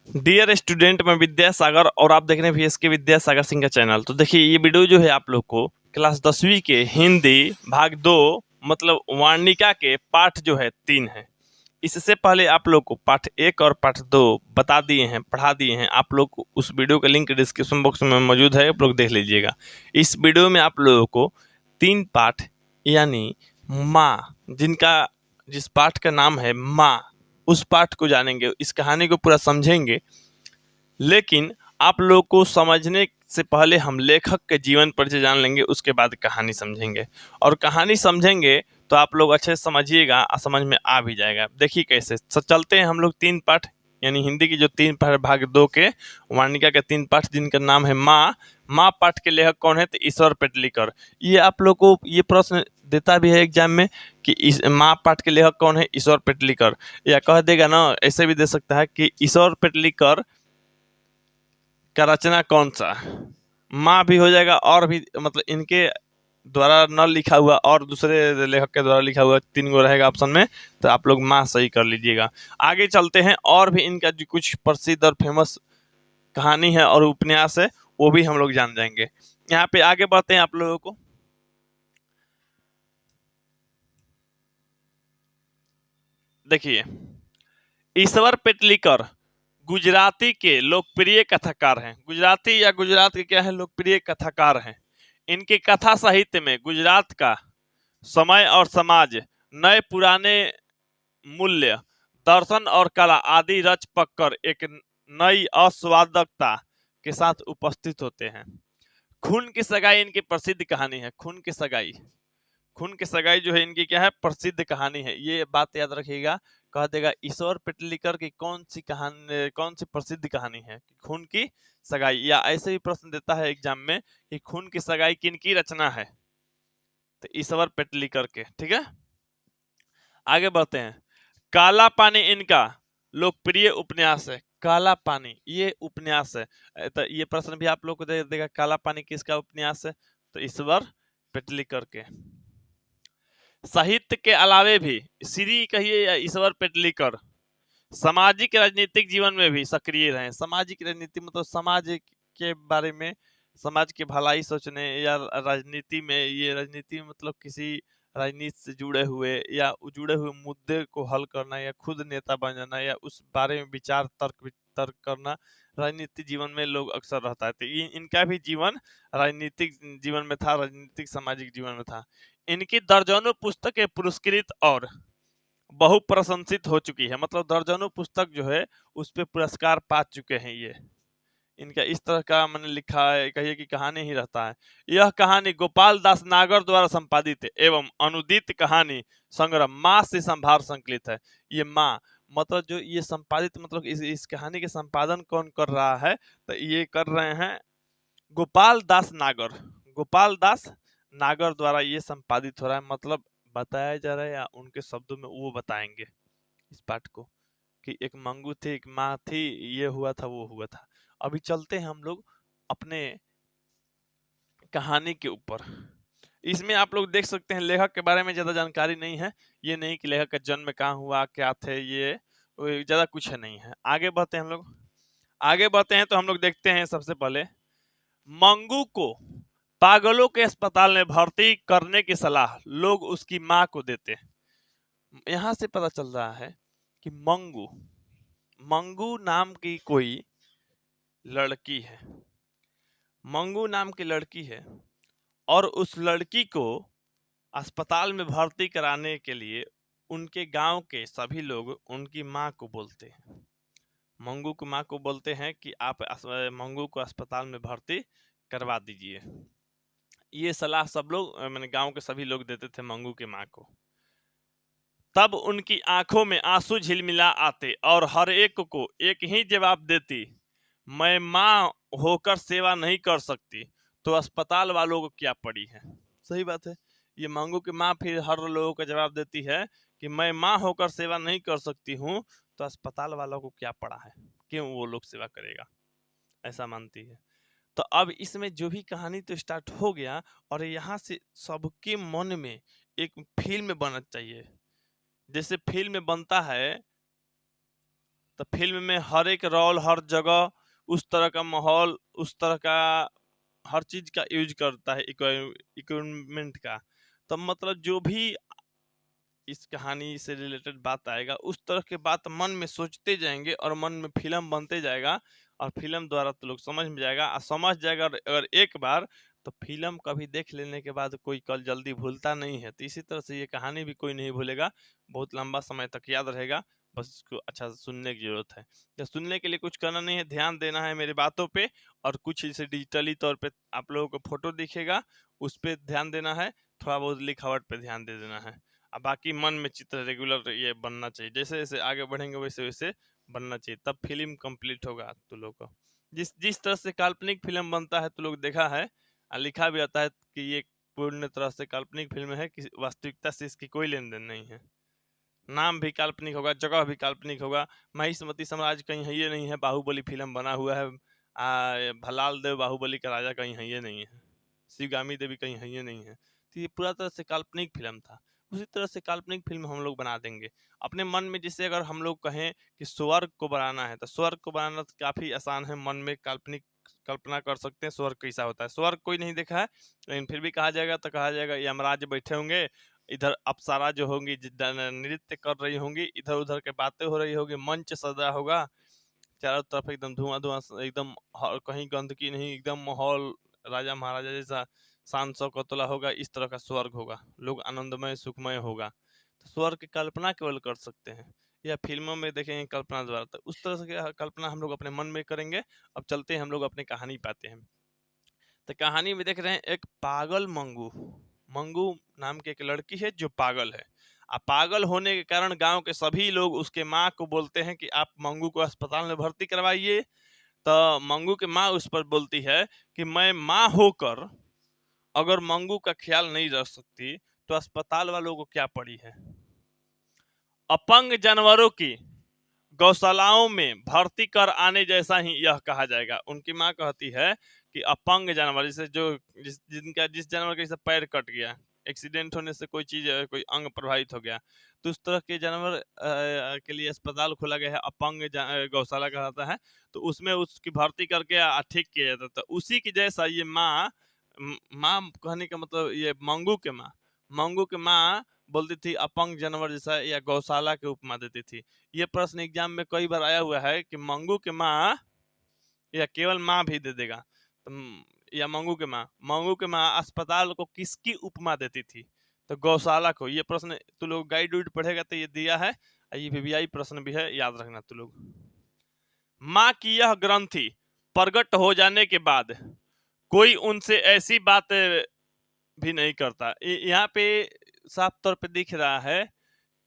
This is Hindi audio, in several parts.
डियर स्टूडेंट, मैं विद्यासागर और आप देख रहे हैं वीएसके विद्यासागर सिंह का चैनल। तो देखिए, ये वीडियो जो है आप लोग को क्लास 10वीं के हिंदी भाग 2 मतलब वार्णिका के पाठ जो है 3 है। इससे पहले आप लोग को पाठ 1 और पाठ 2 बता दिए हैं, पढ़ा दिए हैं। आप लोग को उस वीडियो का लिंक डिस्क्रिप्शन बॉक्स में मौजूद है, आप लोग देख लीजिएगा। इस वीडियो में आप लोगों को 3 पाठ यानी माँ, जिस पाठ का नाम है माँ, उस पाठ को जानेंगे, इस कहानी को पूरा समझेंगे। लेकिन आप लोग को समझने से पहले हम लेखक के जीवन परिचय जान लेंगे, उसके बाद कहानी समझेंगे। और कहानी समझेंगे तो आप लोग अच्छे से समझिएगा और समझ में आ भी जाएगा। देखिए कैसे चलते हैं हम लोग 3 पाठ यानी हिंदी की जो 3 पाठ भाग 2 के वार्णिका के 3 पाठ, जिनका नाम है माँ। माँ पाठ के लेखक कौन है? तो ईश्वर पेटलीकर। ये आप लोग को ये प्रश्न देता भी है एग्जाम में कि इस माँ पाठ के लेखक कौन है? ईश्वर पेटलीकर। या कह देगा ना, ऐसे भी दे सकता है कि ईश्वर पेटलीकर का रचना कौन सा? माँ भी हो जाएगा, और भी मतलब इनके द्वारा न लिखा हुआ और दूसरे लेखक के द्वारा लिखा हुआ 3 गो रहेगा ऑप्शन में, तो आप लोग माँ सही कर लीजिएगा। आगे चलते हैं, और भी इनका जो कुछ प्रसिद्ध और फेमस कहानी है और उपन्यास है वो भी हम लोग जान जाएंगे। यहाँ पे आगे बढ़ते हैं आप लोगों को। देखिए, ईश्वर पेटलीकर गुजराती के लोकप्रिय कथाकार हैं। गुजराती या गुजरात के क्या है, लोकप्रिय कथाकार हैं। इनके कथा साहित्य में गुजरात का समय और समाज, नए पुराने मूल्य, दर्शन और कला आदि रच पककर एक नई आस्वादकता के साथ उपस्थित होते हैं। खून की सगाई इनकी प्रसिद्ध कहानी है। खून की सगाई, खून की सगाई जो है इनकी क्या है, प्रसिद्ध कहानी है। ये बात याद रखिएगा। कह देगा ईश्वर पेटलीकर की कौन सी कहानी, कौन सी प्रसिद्ध कहानी है? खून की सगाई। या ऐसे भी प्रश्न देता है एग्जाम में कि खून की सगाई किनकी रचना है? तो ईश्वर पेटलीकर के। ठीक है, आगे बढ़ते हैं। काला पानी इनका लोकप्रिय उपन्यास है। काला पानी ये उपन्यास है। तो ये प्रश्न भी आप लोग को दे देगा, काला पानी किसका उपन्यास है? तो ईश्वर पेटलीकर के। साहित्य के अलावे भी श्री कहिए या ईश्वर पेटलीकर सामाजिक राजनीतिक जीवन में भी सक्रिय रहे। सामाजिक राजनीति मतलब समाज के बारे में, समाज की भलाई सोचने, या राजनीति में, ये राजनीति मतलब किसी राजनीति से जुड़े हुए या जुड़े हुए मुद्दे को हल करना, या खुद नेता बन जाना, या उस बारे में विचार तर्क तर्क करना, राजनीतिक जीवन में लोग अक्सर रहता है। तो इनका भी जीवन राजनीतिक जीवन में था, राजनीतिक सामाजिक जीवन में था। इनकी दर्जनों पुस्तकें पुरस्कृत और बहु प्रशंसित हो चुकी है। मतलब दर्जनों पुस्तक जो है उस पे पुरस्कार पा चुके हैं। ये इनका इस तरह का मैंने लिखा है, कहिए कि कहानी ही रहता है। यह कहानी गोपाल दास नागर द्वारा संपादित है एवं अनुदित कहानी संग्रह माँ से संभार संकलित है। ये माँ मतलब जो ये संपादित मतलब इस कहानी के संपादन कौन कर रहा है? तो ये कर रहे हैं गोपाल दास नागर। गोपाल दास नागर द्वारा ये संपादित हो रहा है। मतलब बताया जा रहा है, या उनके शब्दों में वो बताएंगे इस पाठ को कि एक मंगू थी, एक माँ थी, ये हुआ था, वो हुआ था। अभी चलते हैं हम लोग अपने कहानी के ऊपर। इसमें आप लोग देख सकते हैं लेखक के बारे में ज़्यादा जानकारी नहीं है। ये नहीं कि लेखक का जन्म कहाँ हुआ, क्या थे, ये ज़्यादा कुछ नहीं है। आगे बढ़ते हैं हम लोग। आगे बढ़ते हैं तो हम लोग देखते हैं सबसे पहले मंगू को पागलों के अस्पताल में भर्ती करने की सलाह लोग उसकी माँ को देते हैं। यहाँ से पता चल रहा है कि मंगू मंगू नाम की कोई लड़की है। मंगू नाम की लड़की है और उस लड़की को अस्पताल में भर्ती कराने के लिए उनके गांव के सभी लोग उनकी माँ को बोलते हैं। मंगू की माँ को बोलते हैं कि आप मंगू को अस्पताल में भर्ती करवा दीजिए। ये सलाह सब लोग मैंने गांव के सभी लोग देते थे मंगू के माँ को। तब उनकी आंखों में आंसू झिलमिला आते और हर एक को एक ही जवाब देती, मैं माँ होकर सेवा नहीं कर सकती तो अस्पताल वालों को क्या पड़ी है। सही बात है। ये मंगू की माँ फिर हर लोगों का जवाब देती है कि मैं माँ होकर सेवा नहीं कर सकती हूँ तो अस्पताल वालों को क्या पड़ा है, क्यों वो लोग सेवा करेगा, ऐसा मानती है। तो अब इसमें जो भी कहानी तो स्टार्ट हो गया, और यहाँ से सबके मन में एक फिल्म बनना चाहिए। जैसे फिल्म में बनता है तो फिल्म में हर एक रोल, हर जगह उस तरह का माहौल, उस तरह का हर चीज का यूज करता है, इक्विपमेंट का। तो मतलब जो भी इस कहानी से रिलेटेड बात आएगा उस तरह के बात मन में सोचते जाएंगे और मन में फिल्म बनते जाएगा, और फिल्म द्वारा तो लोग समझ में जाएगा, और समझ जाएगा अगर एक बार, तो फिल्म कभी देख लेने के बाद कोई कल जल्दी भूलता नहीं है। तो इसी तरह से ये कहानी भी कोई नहीं भूलेगा, बहुत लंबा समय तक याद रहेगा। बस इसको अच्छा से सुनने की जरूरत है। तो सुनने के लिए कुछ करना नहीं है, ध्यान देना है मेरी बातों पे, और कुछ इसे डिजिटली तौर पे आप लोगों को फोटो दिखेगा उस पर ध्यान देना है, थोड़ा बहुत लिखावट पे ध्यान दे देना है। अब बाकी मन में चित्र रेगुलर ये बनना चाहिए, जैसे जैसे आगे बढ़ेंगे वैसे वैसे बनना चाहिए, तब फिल्म कंप्लीट होगा। तो लोग को जिस जिस तरह से काल्पनिक फिल्म बनता है तो लोग देखा है, लिखा भी आता है कि ये पूर्ण तरह से काल्पनिक फिल्म है, कि वास्तविकता से इसकी कोई लेन देन नहीं है। नाम भी काल्पनिक होगा, जगह भी काल्पनिक होगा। महिष्मती साम्राज्य कहीं है ये नहीं है, बाहुबली फिल्म बना हुआ है। भलाल देव बाहुबली का राजा कहीं है ये नहीं है, शिवगामी देवी कहीं है ये नहीं है। तो ये पूरा तरह से काल्पनिक फिल्म था। उसी तरह से काल्पनिक फिल्म हम लोग बना देंगे अपने मन में। जैसे अगर हम लोग कहें कि स्वर्ग को बनाना है, तो स्वर्ग को बनाना तो काफी आसान है, मन में काल्पनिक कल्पना कर सकते हैं स्वर्ग कैसा होता है। स्वर्ग कोई नहीं देखा है, लेकिन फिर भी कहा जाएगा तो कहा जाएगा यमराज बैठे होंगे, इधर अप्सरा जो होंगी नृत्य कर रही होंगी, इधर उधर के बातें हो रही होगी, मंच सजा होगा, चारों तरफ एकदम धुआं धुआं, एकदम कहीं गंदगी नहीं, एकदम माहौल राजा महाराजा जैसा शान शौकतला होगा। इस तरह का स्वर्ग होगा, लोग आनंदमय सुखमय होगा। तो स्वर्ग की कल्पना केवल कर सकते हैं, या फिल्मों में देखेंगे कल्पना द्वारा। तो उस तरह से कल्पना हम लोग अपने मन में करेंगे। अब चलते हैं हम लोग अपनी कहानी पाते हैं। तो कहानी में देख रहे हैं एक पागल मंगू, मंगू नाम की एक लड़की है जो पागल है। अब पागल होने के कारण गांव के सभी लोग उसके माँ को बोलते हैं कि आप मंगू को अस्पताल में भर्ती करवाइए। तो मंगू की माँ उस पर बोलती है कि मैं माँ होकर अगर मंगू का ख्याल नहीं रख सकती तो अस्पताल वालों को क्या पड़ी है। अपंग जानवरों की गौशालाओं में भर्ती कर आने जैसा ही यह कहा जाएगा। उनकी माँ कहती है कि अपंग जानवर, जैसे जो जिस जानवर का जैसे पैर कट गया, एक्सीडेंट होने से कोई चीज कोई अंग प्रभावित हो गया, तो उस तरह के जानवर के लिए अस्पताल खोला गया है, अपंग गौशाला कहलाता है। तो उसमें उसकी भर्ती करके ठीक किया जाता था। उसी की जैसा ये माँ, माँ कहने का मतलब ये मंगू के माँ, मंगू के माँ बोलती थी अपंग जानवर जैसा, या गौशाला के उपमा देती थी। ये प्रश्न एग्जाम में कई बार आया हुआ है कि मंगू के माँ, या केवल माँ भी दे देगा, तो या मंगू के माँ अस्पताल को किसकी उपमा देती थी, तो गौशाला को। ये प्रश्न तू लोग गाइड उइड पढ़ेगा तो ये दिया है, ये वीवीआई प्रश्न भी है, याद रखना तू लोग। माँ की यह ग्रंथि प्रकट हो जाने के बाद कोई उनसे ऐसी बात भी नहीं करता। यहाँ पे साफ तौर पे दिख रहा है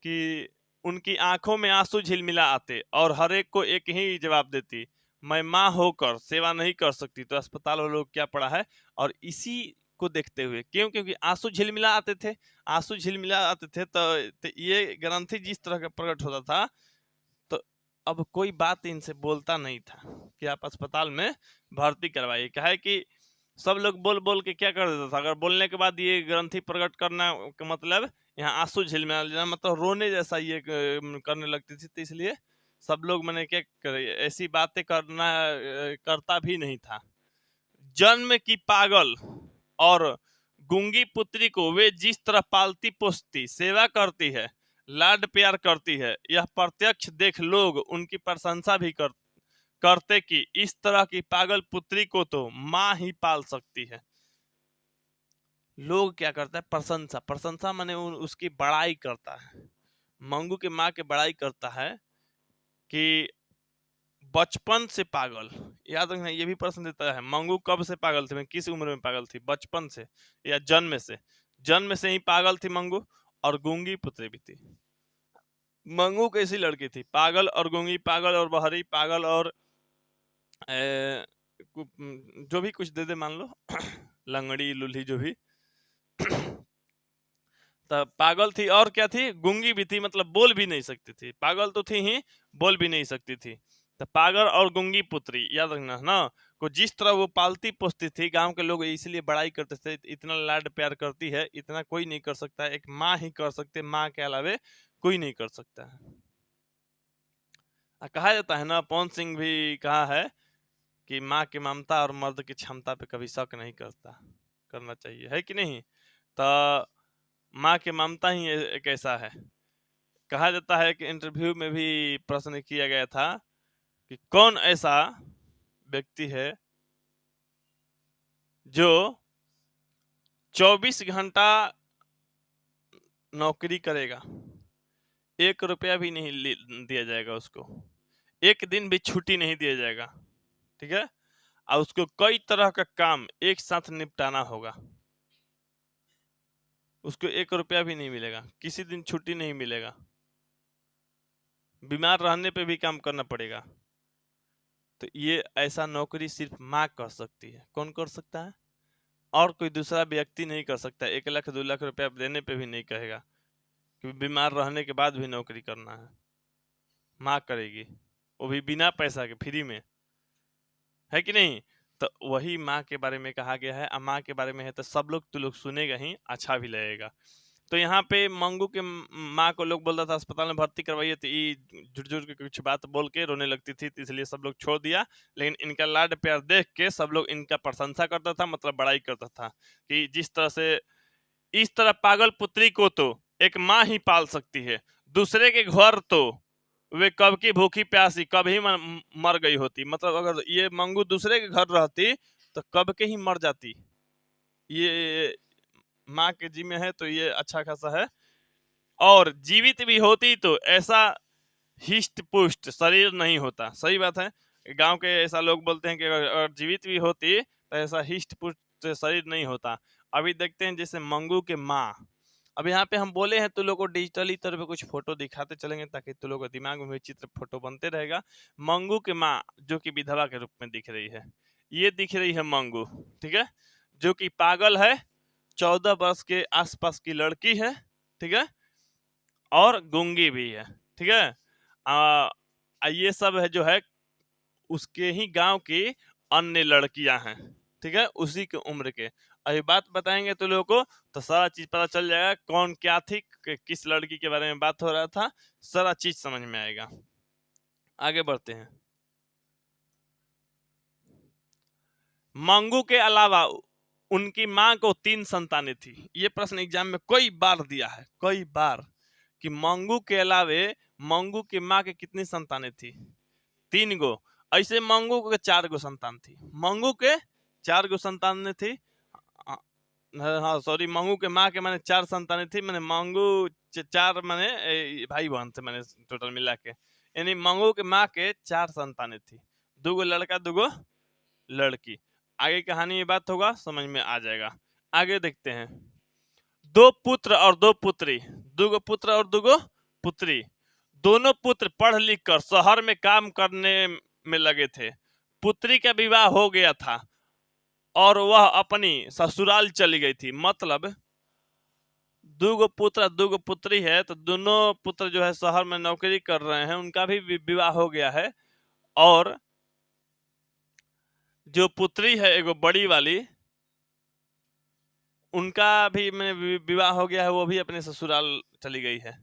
कि उनकी आंखों में आंसू झिलमिला आते और हर एक को एक ही जवाब देती, मैं माँ होकर सेवा नहीं कर सकती तो अस्पताल वालों को क्या पड़ा है। और इसी को देखते हुए, क्योंकि आंसू झिलमिला आते थे, आंसू झिलमिला आते थे, तो ये ग्रंथि जिस तरह का प्रकट होता था, तो अब कोई बात इनसे बोलता नहीं था कि आप अस्पताल में भर्ती करवाइए। क्या है कि सब लोग बोल बोल के क्या कर देता था, अगर बोलने के बाद ये ग्रंथि प्रकट करना का मतलब यहाँ आंसू झिलमिला लेना, मतलब रोने जैसा ये करने लगती थी। तो इसलिए सब लोग मैंने क्या करे, ऐसी बातें करता भी नहीं था। जन्म की पागल और गूंगी पुत्री को वे जिस तरह पालती पोसती, सेवा करती है, लाड प्यार करती है, यह प्रत्यक्ष देख लोग उनकी प्रशंसा भी करते कि इस तरह की पागल पुत्री को तो माँ ही पाल सकती है। लोग क्या करता है, प्रशंसा, प्रशंसा माने उसकी बड़ाई करता है। मंगू की माँ की बड़ाई करता है कि बचपन से पागल, याद रखना ये भी प्रश्न देता है, मंगू कब से पागल थी, मैं किस उम्र में पागल थी, बचपन से या जन्म से। जन्म से ही पागल थी मंगू, और गूंगी पुत्री भी थी। मंगू कैसी लड़की थी, पागल और गूंगी, पागल और बहरी, पागल और जो भी कुछ दे दे मान लो लंगड़ी लूल्ही जो भी तो पागल थी, और क्या थी, गूंगी भी थी, मतलब बोल भी नहीं सकती थी। पागल तो थी ही, बोल भी नहीं सकती थी। तो पागल और गूंगी पुत्री, याद रखना ना, को जिस तरह वो पालती पोसती थी, गांव के लोग इसलिए बड़ाई करते थे, इतना लाड प्यार करती है, इतना कोई नहीं कर सकता, एक माँ ही कर सकते, माँ के अलावे कोई नहीं कर सकता है। कहा जाता है ना, पवन सिंह भी कहा है कि माँ की ममता और मर्द की क्षमता पे कभी शक नहीं करना चाहिए, है कि नहीं। तो माँ की ममता ही एक ऐसा है। कहा जाता है कि इंटरव्यू में भी प्रश्न किया गया था कि कौन ऐसा व्यक्ति है जो 24 घंटा नौकरी करेगा, 1 रुपया भी नहीं दिया जाएगा उसको, 1 दिन भी छुट्टी नहीं दिया जाएगा, ठीक है, और उसको कई तरह का काम एक साथ निपटाना होगा, उसको 1 रुपया भी नहीं मिलेगा, किसी दिन छुट्टी नहीं मिलेगा, बीमार रहने पे भी काम करना पड़ेगा। तो ये ऐसा नौकरी सिर्फ माँ कर सकती है। कौन कर सकता है? और कोई दूसरा व्यक्ति नहीं कर सकता। 1 लाख 2 लाख रुपया देने पे भी नहीं कहेगा, कि बीमार रहने के बाद भी नौकरी करना है, माँ करेगी, वो भी बिना पैसा के, फ्री में, है कि नहीं। तो वही माँ के बारे में कहा गया है। अब माँ के बारे में है तो सब लोग तो लोग सुनेगा ही, अच्छा भी लगेगा। तो यहाँ पे मंगू के माँ को लोग बोलता था अस्पताल में भर्ती करवाइए, तो ये झूठ झूठ के कुछ बात बोल के रोने लगती थी, तो इसलिए सब लोग छोड़ दिया। लेकिन इनका लाड प्यार देख के सब लोग इनका प्रशंसा करता था, मतलब बड़ाई करता था कि जिस तरह से, इस तरह पागल पुत्री को तो एक माँ ही पाल सकती है, दूसरे के घर तो वे कब की भूखी प्यासी कब ही मर गई होती। मतलब अगर ये मंगू दूसरे के घर रहती तो कब के ही मर जाती। ये माँ के जी में है तो ये अच्छा खासा है, और जीवित भी होती तो ऐसा हिष्ट पुष्ट शरीर नहीं होता। सही बात है। गांव के ऐसा लोग बोलते हैं कि अगर जीवित भी होती तो ऐसा हिष्ट पुष्ट शरीर नहीं होता। अभी देखते हैं जैसे मंगू के माँ, अब यहाँ पे हम बोले हैं तो लोगों को डिजिटली तरह पे कुछ फोटो दिखाते चलेंगे ताकि तो लोगों के दिमाग में भी चित्र फोटो बनते रहेगा। मंगू के माँ जो कि विधवा के रूप में दिख रही है, ये दिख रही है मंगू, ठीक है, जो कि पागल है, 14 वर्ष के आसपास की लड़की है, ठीक है, और गूंगी भी है, ठीक है। ये सब है जो है उसके ही गांव की अन्य लड़कियां हैं, ठीक है, उसी के उम्र के। अभी बात बताएंगे तो लोगों को तो सारा चीज पता चल जाएगा, कौन क्या थी, किस लड़की के बारे में बात हो रहा था, सारा चीज समझ में आएगा। आगे बढ़ते हैं। मंगू के अलावा उनकी मां को 3 संतानें थी। ये प्रश्न एग्जाम में कई बार दिया है, कई बार, कि मंगू के अलावे मंगू की मां के कितनी संतानें थी? 3 गो। ऐसे मंगू के 4 गो संतान थी, मंगू के 4 गो संतान थी। हाँ सॉरी, मंगू के माँ के माने 4 संतानें थी, मैंने मंगू 4 माने भाई बहन थे, मैंने टोटल मिला के, यानी मंगू के माँ के 4 संतानें थी, 2 गो लड़का 2 गो लड़की। आगे कहानी में बात होगा, समझ में आ जाएगा। आगे देखते हैं। 2 पुत्र और 2 पुत्री, 2 गो पुत्र और 2 गो पुत्री। दोनों पुत्र पढ़ लिख कर शहर में काम करने में लगे थे। पुत्री का विवाह हो गया था और वह अपनी ससुराल चली गई थी। मतलब 2 गो पुत्र 2 गो पुत्री है, तो दोनों पुत्र जो है शहर में नौकरी कर रहे हैं, उनका भी विवाह हो गया है, और जो पुत्री है एगो बड़ी वाली, उनका भी विवाह हो गया है, वो भी अपने ससुराल चली गई है।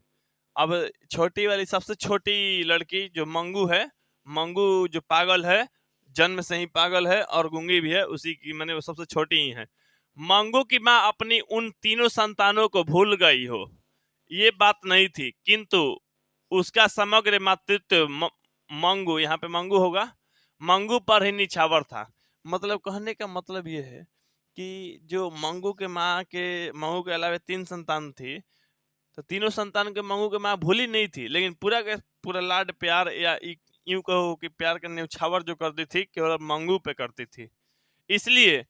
अब छोटी वाली, सबसे छोटी लड़की जो मंगू है, मंगू जो पागल है, जन्म से ही पागल है और गूंगी भी है, उसी की मैंने वो सबसे छोटी ही है। मंगू की माँ अपनी उन तीनों संतानों को भूल गई हो, ये बात नहीं थी, किंतु उसका समग्र मातृत्व मंगू, यहाँ पे मंगू होगा, मंगू पर ही निछावर था। मतलब कहने का मतलब ये है कि जो मंगू के अलावा 3 संतान थी, तो तीनों संतान के मंगू के माँ भूली नहीं थी, लेकिन पूरा का पूरा लाड प्यार, या यूं कहो कि प्यार का न्यौछावर जो करती थी केवल मंगू पे करती थी। इसलिए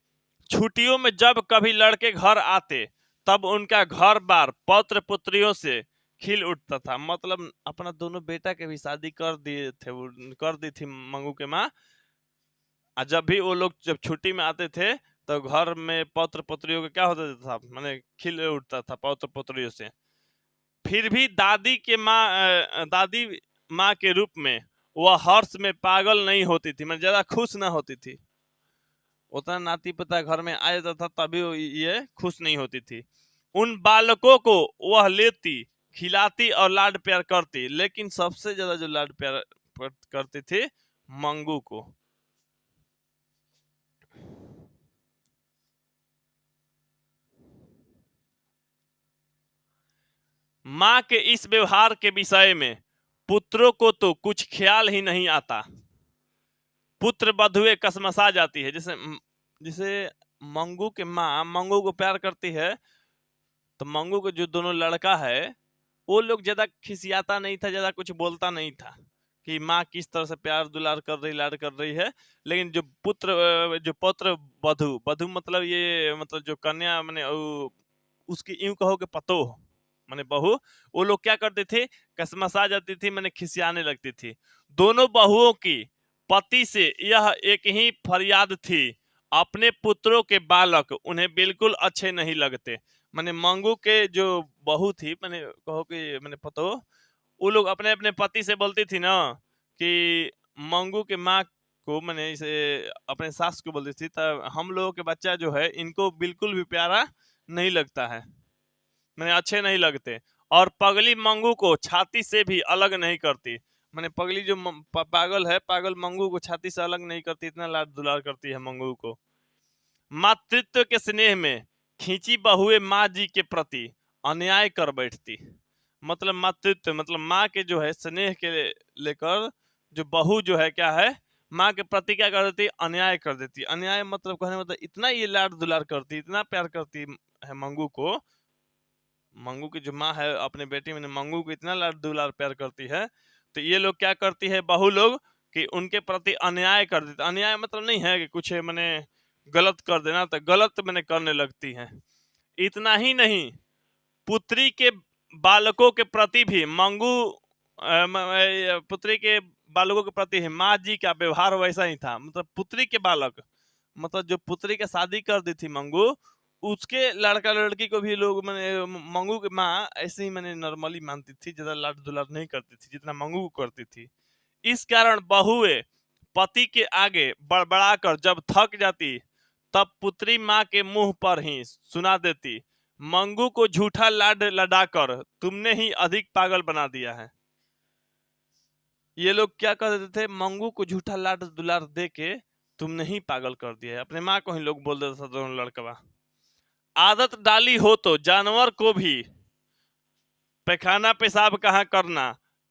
छुट्टियों में जब कभी लड़के घर आते तब उनका घर बार पौत्र पुत्रियों से खिल उठता था। मतलब अपना दोनों बेटा के भी शादी कर दिए थे, कर दी थी मंगू के माँ। जब भी वो लोग जब छुट्टी में आते थे तो घर में पौत्र पुत्रियों का क्या होता था, मैंने खिल उठता था पौत्र पुत्रियों से। फिर भी दादी माँ के रूप में वह हर्ष में पागल नहीं होती थी, मैं ज्यादा खुश ना होती थी। उतना नाती पोता घर में आ जाता था तभी ये खुश नहीं होती थी। उन बालकों को वह लेती, खिलाती और लाड प्यार करती, लेकिन सबसे ज्यादा जो लाड प्यार करती थी मंगू को। माँ के इस व्यवहार के विषय में पुत्रों को तो कुछ ख्याल ही नहीं आता। पुत्र बधुए कसमसा जाती है। जैसे जैसे मंगू के माँ मंगू को प्यार करती है, तो मंगू के जो दोनों लड़का है वो लोग ज्यादा खिसियाता नहीं था, ज्यादा कुछ बोलता नहीं था कि माँ किस तरह से प्यार दुलार कर रही, लाड कर रही है। लेकिन जो पुत्र बधु, बधु मतलब ये मतलब जो कन्या माने उसकी यूं कहो कि पतोह माने बहू, वो लोग क्या करते थे, कसमसा जाती थी, माने खिसियाने लगती थी। दोनों बहुओं की पति से यह एक ही फरियाद थी, अपने पुत्रों के बालक उन्हें बिल्कुल अच्छे नहीं लगते। माने मंगू के जो बहू थी, माने कहो कि माने पतो, वो लोग अपने अपने पति से बोलती थी ना कि मंगू के माँ को माने इसे अपने सास को बोलती थी, तब हम लोगों के बच्चा जो है इनको बिल्कुल भी प्यारा नहीं लगता है, माने अच्छे नहीं लगते। और पगली मंगू को छाती से भी अलग नहीं करती। माने पगली जो पागल है, पागल मंगू को छाती से अलग नहीं करती, इतना लाड दुलार करती है मंगू को। मातृत्व के स्नेह में खींची बहुए माँ जी के प्रति अन्याय कर बैठती। मतलब मातृत्व मतलब माँ के जो है स्नेह के लेकर जो बहू जो है क्या है, माँ के प्रति क्या कर देती, अन्याय कर देती। अन्याय मतलब कहने मतलब इतना ये लाड दुलार करती, इतना प्यार करती है मंगू को। मंगू की जो माँ है अपने बेटी में मंगू को इतना लाड दुलार प्यार करती है, तो ये लोग क्या करती है बहू लोग कि उनके प्रति अन्याय कर देते। अन्याय मतलब नहीं है कि कुछ मैंने गलत कर देना, तो गलत मैंने करने लगती हैं। इतना ही नहीं, पुत्री के बालकों के प्रति भी मंगू पुत्री के बालकों के प्रति ही माँ जी का व्यवहार वैसा ही था। मतलब पुत्री के बालक मतलब जो पुत्री की शादी कर दी थी मंगू, उसके लड़का लड़की को भी लोग मैंने मंगू की माँ ऐसे ही मैंने नॉर्मली मानती थी, ज्यादा लाड दुलार नहीं करती थी जितना मंगू को करती थी। इस कारण बहुए पति के आगे बड़बड़ाकर जब थक जाती, तब पुत्री माँ के मुंह पर ही सुना देती, मंगू को झूठा लाड लडाकर तुमने ही अधिक पागल बना दिया है। ये लोग क्या कर देते थे, मंगू को झूठा लाड दुलार दे के तुमने ही पागल कर दिया है। अपने माँ को ही लोग बोल देता था दोनों लड़कवा। आदत डाली हो तो जानवर को भी पैखाना पेशाब कहाँ करना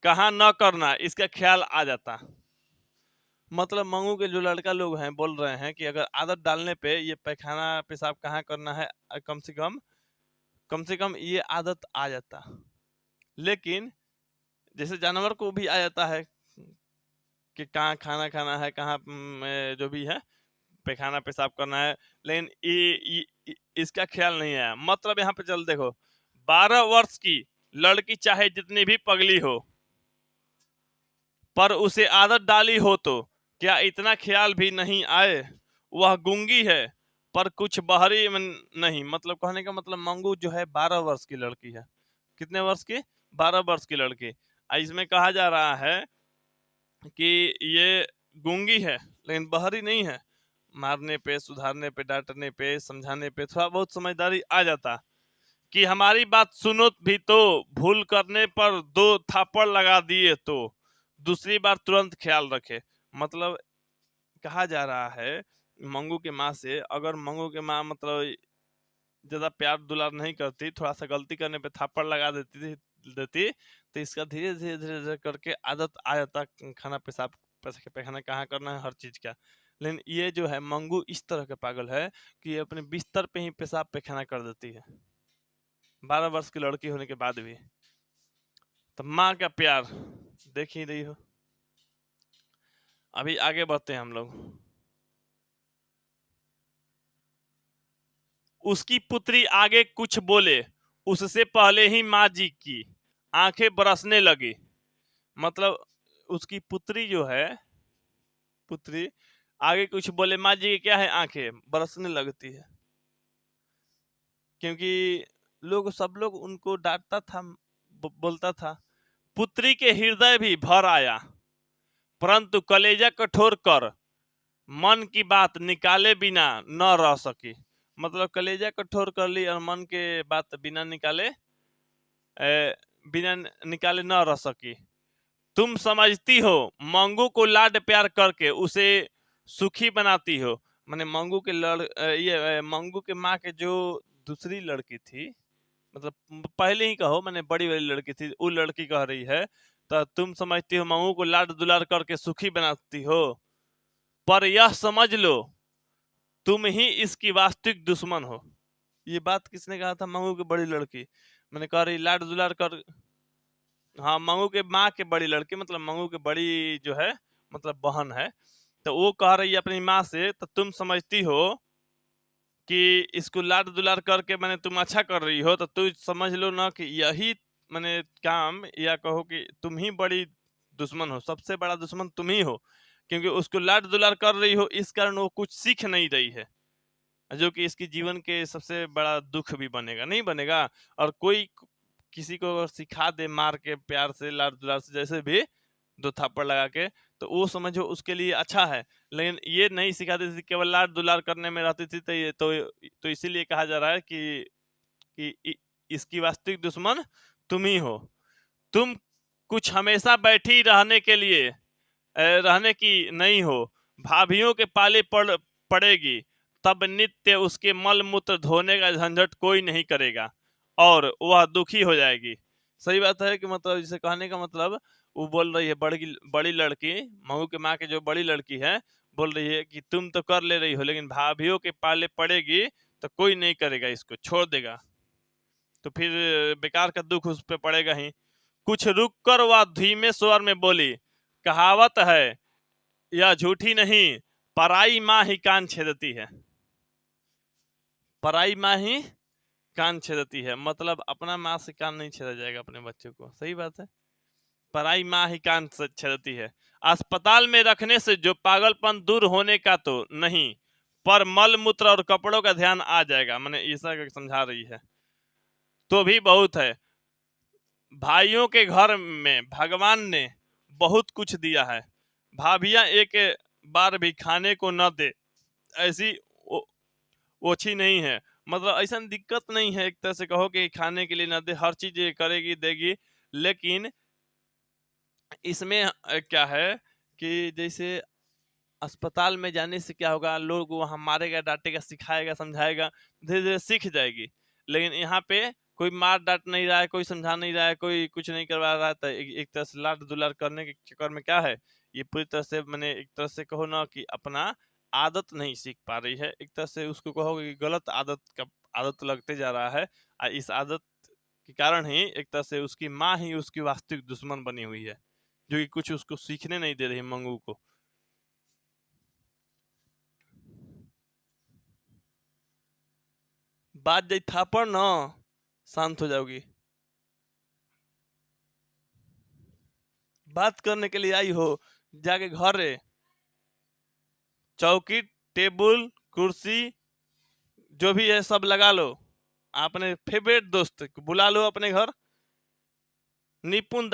कहाँ न करना इसका ख्याल आ जाता। मतलब मंगू के जो लड़का लोग हैं बोल रहे हैं कि अगर आदत डालने पे ये पैखाना पेशाब कहाँ करना है, कम से कम ये आदत आ जाता। लेकिन जैसे जानवर को भी आ जाता है कि कहाँ खाना खाना है, कहाँ जो भी है पैखाना पेशाब करना है, लेकिन इसका ख्याल नहीं आया। मतलब यहाँ पे चल देखो, 12 वर्ष की लड़की चाहे जितनी भी पगली हो, पर उसे आदत डाली हो तो क्या इतना ख्याल भी नहीं आए। वह गूंगी है पर कुछ बाहरी नहीं। मतलब कहने का मतलब मंगू जो है 12 वर्ष की लड़की है। कितने वर्ष की, 12 वर्ष की लड़की। इसमें कहा जा रहा है कि ये गूंगी है लेकिन बाहरी नहीं है। मारने पे, सुधारने पे, डांटने पे, समझाने पे थोड़ा बहुत समझदारी आ जाता कि हमारी बात सुनो भी तो भूल करने पर 2 थापड़ लगा दिए तो दूसरी बार तुरंत ख्याल रखे। मतलब कहा जा रहा है मंगू के माँ से, अगर मंगू के माँ मतलब ज्यादा प्यार दुलार नहीं करती, थोड़ा सा गलती करने पे थापड़ लगा देती तो इसका धीरे धीरे धीरे धीरे करके आदत आ जाता खाना पेशाब पैखाना कहाँ करना है हर चीज का। लेकिन ये जो है मंगू इस तरह के पागल है कि ये अपने बिस्तर पे ही पेशाब पैखाना कर देती है 12 वर्ष की लड़की होने के बाद भी। तो माँ का प्यार देख ही रही हो। अभी आगे बढ़ते हैं हम लोग। उसकी पुत्री आगे कुछ बोले उससे पहले ही माँ जी की आंखें बरसने लगी। मतलब उसकी पुत्री जो है, पुत्री आगे कुछ बोले माँ जी की क्या है, आंखें बरसने लगती है। क्योंकि सब लोग उनको डांटता था, बोलता था। पुत्री के हृदय भी भर आया परंतु कलेजा कठोर कर मन की बात निकाले बिना न रह सकी। मतलब कलेजा कठोर कर ली और मन के बात बिना निकाले न रह सकी। तुम समझती हो मंगू को लाड प्यार करके उसे सुखी बनाती हो। माने मंगू के मंगू के माँ के जो दूसरी लड़की थी, मतलब पहले ही कहो, मैंने बड़ी वाली लड़की थी, वो लड़की कह रही है तो तुम समझती हो मंगू को लाड दुलार करके सुखी बनाती हो, पर यह समझ लो तुम ही इसकी वास्तविक दुश्मन हो। ये बात किसने कहा था? मंगू की बड़ी लड़की। मैंने कह रही लाड दुलार कर, हाँ मंगू के माँ के बड़ी लड़की, मतलब मंगू के बड़ी जो है मतलब बहन है, तो वो कह रही है अपनी माँ से, तो तुम समझती हो कि इसको लाड दुलार करके मैंने तुम अच्छा कर रही हो, तो तू समझ लो ना कि यही मैंने काम, या कहो कि तुम ही बड़ी दुश्मन हो, सबसे बड़ा दुश्मन तुम ही हो, क्योंकि उसको लाड दुलार कर रही हो, इस कारण वो कुछ सीख नहीं रही है, जो कि इसकी जीवन के सबसे बड़ा दुख भी बनेगा, नहीं बनेगा। और कोई किसी को अगर सिखा दे मार के, प्यार से, लाड दुलार से, जैसे भी दो थप्पड़ लगा के, तो वो समझो उसके लिए अच्छा है। लेकिन ये नहीं सिखाती थी, केवल लाड दुलार करने में रहती थी, तो ये तो इसीलिए कहा जा रहा है कि इसकी वास्तविक दुश्मन तुम ही हो। तुम कुछ हमेशा बैठी रहने के लिए रहने की नहीं हो, भाभीियों के पाले पड़ेगी, तब नित्य उसके मल मूत्र धोने का झंझट कोई नहीं करेगा और वह दुखी हो जाएगी। सही बात है कि मतलब जिसे कहने का मतलब, वो बोल रही है बड़ी बड़ी लड़की, महू के माँ के जो बड़ी लड़की है, बोल रही है कि तुम तो कर ले रही हो, लेकिन भाभीियों के पाले पड़ेगी तो कोई नहीं करेगा, इसको छोड़ देगा तो फिर बेकार का दुख उस पर पड़ेगा ही। कुछ रुक कर वह धीमे स्वर में बोली, कहावत है यह झूठी नहीं, पराई माँ ही कान छेदती है। पराई माँ ही कान छेदती है, मतलब अपना माँ से कान नहीं छेदा जाएगा अपने बच्चों को। सही बात है, पराई माँ ही कान छेदती है। अस्पताल में रखने से जो पागलपन दूर होने का तो नहीं, पर मल मूत्र और कपड़ों का ध्यान आ जाएगा। मैंने ईसा को समझा रही है तो भी बहुत है। भाइयों के घर में भगवान ने बहुत कुछ दिया है, भाभियां एक बार भी खाने को न दे ऐसी ओछी नहीं है। मतलब ऐसा दिक्कत नहीं है, एक तरह से कहो कि खाने के लिए न दे, हर चीज ये करेगी देगी। लेकिन इसमें क्या है कि जैसे अस्पताल में जाने से क्या होगा, लोग वहाँ मारेगा, डांटेगा, सिखाएगा, समझाएगा, धीरे धीरे सीख जाएगी। लेकिन यहाँ पे कोई मार डांट नहीं रहा है, कोई समझा नहीं रहा है, कोई कुछ नहीं करवा रहा है, तो एक तरह से लाड दुलार करने के चक्कर में क्या है, ये पूरी तरह से मैंने एक तरह से कहो ना कि अपना आदत नहीं सीख पा रही है। एक तरह से उसको कहो कि गलत आदत का आदत लगते जा रहा है, और इस आदत के कारण ही एक तरह से उसकी माँ ही उसकी वास्तविक दुश्मन बनी हुई है, जो कि कुछ उसको सीखने नहीं दे रही मंगू को। बात जाई थापड़ न, शांत हो जाओगी। बात करने के लिए आई हो, जाके घर रे, चौकी टेबल कुर्सी जो भी है सब लगा लो, अपने फेवरेट दोस्त बुला लो अपने घर, निपुण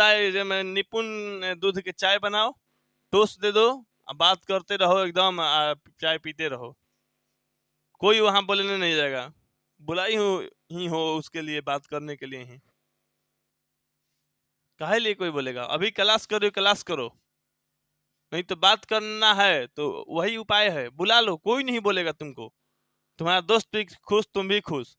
दूध के चाय बनाओ, टोस्ट दे दो, बात करते रहो एकदम, चाय पीते रहो, कोई वहां बोलने नहीं जाएगा। बुलाई हूँ ही हो उसके लिए, बात करने के लिए ही। काहे लिए कोई बोलेगा? अभी क्लास करो, क्लास करो, नहीं तो बात करना है तो वही उपाय है, बुला लो, कोई नहीं बोलेगा तुमको, तुम्हारा दोस्त भी खुश, तुम भी खुश।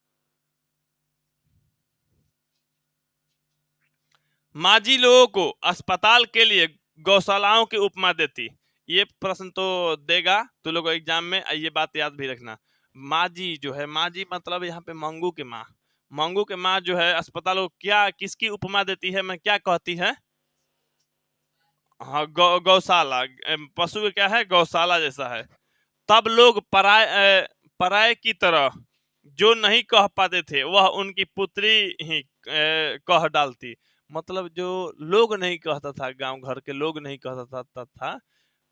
माजी लोगों को अस्पताल के लिए गौशालाओं की उपमा देती। ये प्रश्न तो देगा तो लोग एग्जाम में, ये बात याद भी रखना। माजी जो है, माजी मतलब यहाँ पे मंगू के माँ, मंगू के माँ जो है अस्पताल को क्या किसकी उपमा देती है, मैं क्या कहती है? हाँ गौशाला, पशु का क्या है, गौशाला जैसा है। तब लोग पराये की तरह जो नहीं कह पाते थे वह उनकी पुत्री ही कह डालती। मतलब जो लोग नहीं कहता था, गांव घर के लोग नहीं कहता था,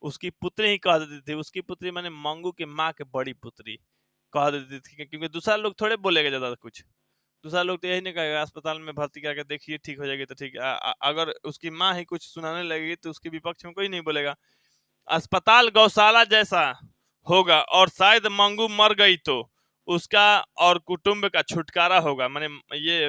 उसकी पुत्री ही कह देती थी। उसकी पुत्री माने मंगू के माँ के बड़ी पुत्री कह देती थी, क्योंकि दूसरा लोग थोड़े बोलेगा ज्यादा कुछ। दूसरा लोग तो यही नहीं कहेगा अस्पताल में भर्ती करके देखिए ठीक हो जाएगी तो ठीक है। अगर उसकी माँ ही कुछ सुनाने लगेगी तो उसके विपक्ष में कोई नहीं बोलेगा। अस्पताल गौशाला जैसा होगा और शायद मंगू मर गई तो उसका और कुटुंब का छुटकारा होगा। मैंने ये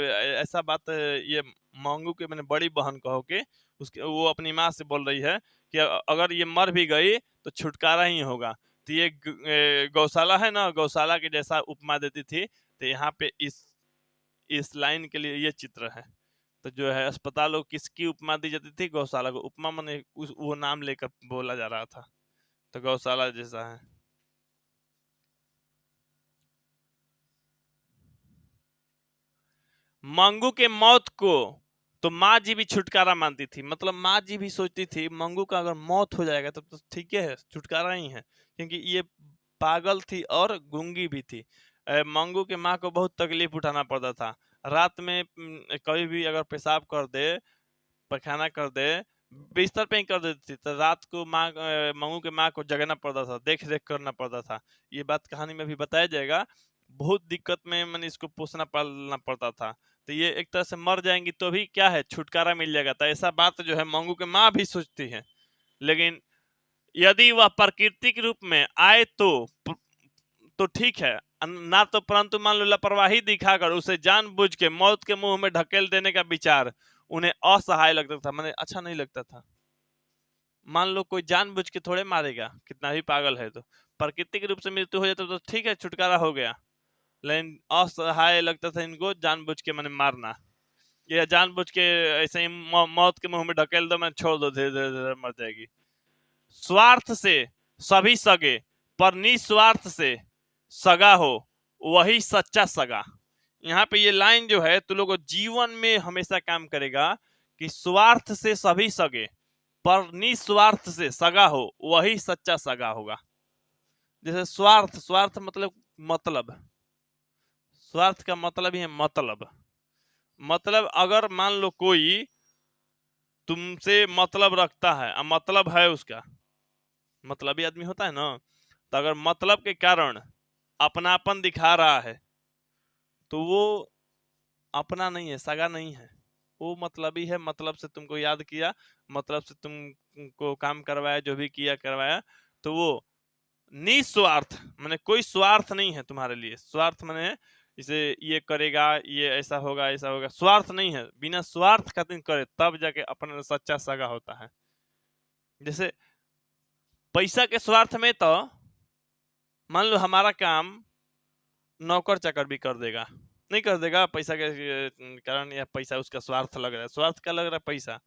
ऐसा बात, ये मंगू के मैंने बड़ी बहन कहो के उसके वो अपनी माँ से बोल रही है कि अगर ये मर भी गई तो छुटकारा ही होगा। तो ये गौशाला है ना, गौशाला के जैसा उपमा देती थी। तो यहाँ पे इस लाइन के लिए ये चित्र है। तो जो है अस्पताल को किसकी उपमा दी जाती थी? गौशाला को। उपमा माने वो नाम लेकर बोला जा रहा था, तो गौशाला जैसा है। मंगू के मौत को तो माँ जी भी छुटकारा मानती थी, मतलब माँ जी भी सोचती थी मंगू का अगर मौत हो जाएगा तब तो ठीक है, छुटकारा ही है, क्योंकि ये पागल थी और गूंगी भी थी। मंगू के माँ को बहुत तकलीफ उठाना पड़ता था। रात में कभी भी अगर पेशाब कर दे, पैखाना कर दे, बिस्तर पे ही कर देती थी, तो रात को माँ मंगू के माँ को जगाना पड़ता था, देख रेख करना पड़ता था। ये बात कहानी में भी बताया जाएगा। बहुत दिक्कत में मैंने इसको पोसना पालना पड़ता था। तो ये एक तरह से मर जाएंगी तो भी क्या है, छुटकारा मिल जाएगा। तो ऐसा बात जो है मंगू के माँ भी सोचती है। लेकिन यदि वह प्राकृतिक रूप में आए तो ठीक है ना, तो परंतु मान लो लापरवाही दिखाकर उसे जानबूझ के मौत के मुंह में ढकेल देने का विचार उन्हें असहाय लगता था, मैंने अच्छा नहीं लगता था। मान लो कोई जानबूझ के थोड़े मारेगा, कितना भी पागल है, तो प्राकृतिक रूप से मृत्यु हो जाता तो ठीक है, छुटकारा हो गया। लेकिन असहाय लगता था इनको जानबूझ के मैंने मारना, या जानबूझ के ऐसे ही मौत के मुंह में ढकेल दो, मैं छोड़ दो, धीरे धीरे धीरे मर जाएगी। स्वार्थ से सभी सगे, पर निस्वार्थ से सगा हो वही सच्चा सगा। यहाँ पे ये लाइन जो है तुम लोगों को जीवन में हमेशा काम करेगा कि स्वार्थ से सभी सगे, पर निस्वार्थ से सगा हो वही सच्चा सगा होगा। जैसे स्वार्थ, स्वार्थ मतलब स्वार्थ का मतलब ही है मतलब अगर मान लो कोई तुमसे मतलब रखता है, मतलब है उसका, मतलबी आदमी होता है ना, तो अगर मतलब के कारण अपनापन दिखा रहा है तो वो अपना नहीं है, सगा नहीं है, वो मतलबी है। मतलब से तुमको याद किया, मतलब से तुमको काम करवाया, जो भी किया करवाया, तो वो निस्वार्थ माने कोई स्वार्थ नहीं है तुम्हारे लिए। स्वार्थ माने इसे ये करेगा, ये ऐसा होगा, ऐसा होगा, स्वार्थ नहीं है। बिना स्वार्थ खातिर करे तब जाके अपना सच्चा सगा होता है। जैसे पैसा के स्वार्थ में तो मान लो हमारा काम नौकर चाकर भी कर देगा, नहीं कर देगा पैसा के कारण, या पैसा उसका स्वार्थ लग रहा है। स्वार्थ क्या लग रहा है? पैसा।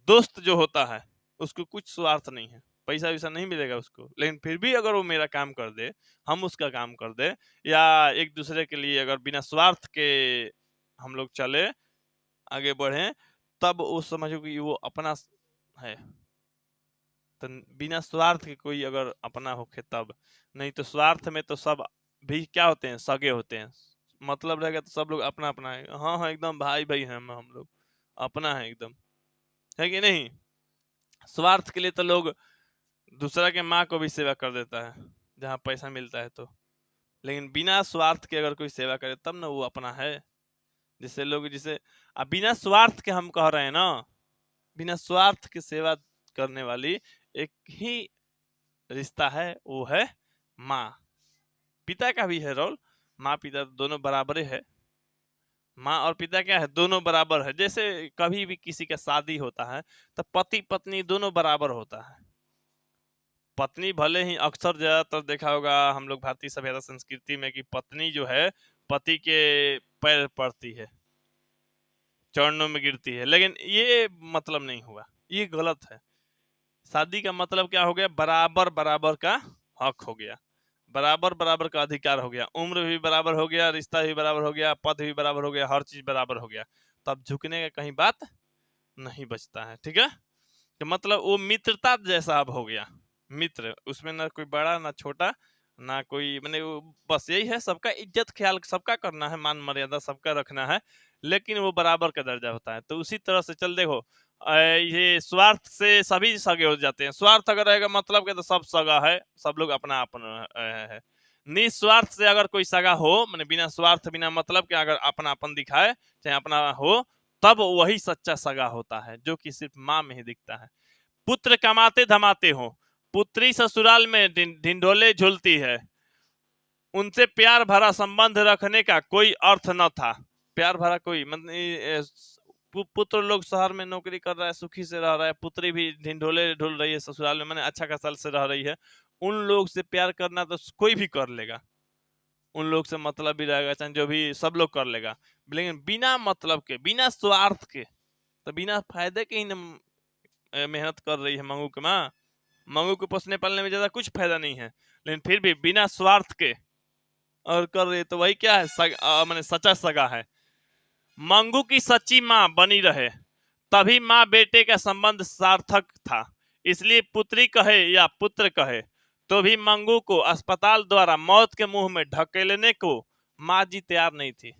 दोस्त जो होता है उसको कुछ स्वार्थ नहीं है, पैसा वैसा नहीं मिलेगा उसको, लेकिन फिर भी अगर वो मेरा काम कर दे, हम उसका काम कर दे, या एक दूसरे के लिए अगर बिना स्वार्थ के हम लोग चले, आगे बढ़े, तब वो समझो कि वो अपना है। तो बिना स्वार्थ के कोई अगर अपना होके तब, नहीं तो स्वार्थ में तो सब भी क्या होते हैं, सगे होते हैं। मतलब रहेगा तो सब लोग अपना अपना है, हाँ हाँ एकदम भाई भाई हैं हम लोग, अपना है एकदम, है कि नहीं। स्वार्थ के लिए तो लोग दूसरा के माँ को भी सेवा कर देता है जहाँ पैसा मिलता है तो, लेकिन बिना स्वार्थ के अगर कोई सेवा करे तब ना वो अपना है। जिससे लोग, जिसे अब बिना स्वार्थ के हम कह रहे हैं ना, बिना स्वार्थ के सेवा करने वाली एक ही रिश्ता है, वो है माँ। पिता का भी है रोल, माँ पिता दोनों बराबर है। माँ और पिता क्या है, दोनों बराबर है। जैसे कभी भी किसी का शादी होता है तो पति पत्नी दोनों बराबर होता है। पत्नी भले ही, अक्सर ज्यादातर देखा होगा हम लोग भारतीय सभ्यता संस्कृति में कि पत्नी जो है पति के पैर पड़ती है, चरणों में गिरती है, लेकिन ये मतलब नहीं हुआ, ये गलत है। शादी का मतलब क्या हो गया, बराबर बराबर का हक हो गया, बराबर बराबर का अधिकार हो गया, उम्र भी बराबर हो गया, रिश्ता भी बराबर हो गया, पद भी बराबर हो गया, हर चीज बराबर हो गया। तब झुकने का कहीं बात नहीं बचता है, ठीक है। तो मतलब वो मित्रता जैसा अब हो गया, मित्र, उसमें ना कोई बड़ा ना छोटा ना कोई, मैंने बस यही है, सबका इज्जत ख्याल सबका करना है, मान मर्यादा सबका रखना है, लेकिन वो बराबर का दर्जा होता है। तो उसी तरह से चल देखो, ये स्वार्थ से सभी सगे हो जाते हैं। स्वार्थ अगर रहेगा मतलब के तो सब सगा है, सब लोग अपना अपना है। निस्वार्थ से अगर कोई सगा हो, मैंने बिना स्वार्थ बिना मतलब के अगर अपनापन दिखाए, चाहे अपना हो, तब वही सच्चा सगा होता है, जो कि सिर्फ माँ में ही दिखता है। पुत्र कमाते धमाते हो, पुत्री ससुराल में ढिंढोले झूलती है, उनसे प्यार भरा संबंध रखने का कोई अर्थ न था। प्यार भरा कोई मतलब पुत्र लोग शहर में नौकरी कर रहा है, सुखी से रह रहा है, पुत्री भी ढिंढोले ढुल रही है ससुराल में, मैंने अच्छा खासा से रह रही है। उन लोग से प्यार करना तो कोई भी कर लेगा, उन लोग से मतलब भी रहेगा, चाहे जो भी सब लोग कर लेगा, लेकिन बिना मतलब के, बिना स्वार्थ के, तो बिना फायदे के ही मेहनत कर रही है मंगू की माँ। मंगू को पोसने पालने में ज्यादा कुछ फायदा नहीं है, लेकिन फिर भी बिना स्वार्थ के और कर रही है, तो वही क्या है, मैंने सच्चा सगा है। मंगू की सच्ची माँ बनी रहे, तभी माँ बेटे का संबंध सार्थक था। इसलिए पुत्री कहे या पुत्र कहे, तो भी मंगू को अस्पताल द्वारा मौत के मुंह में ढकेलने को माँ जी तैयार नहीं थी।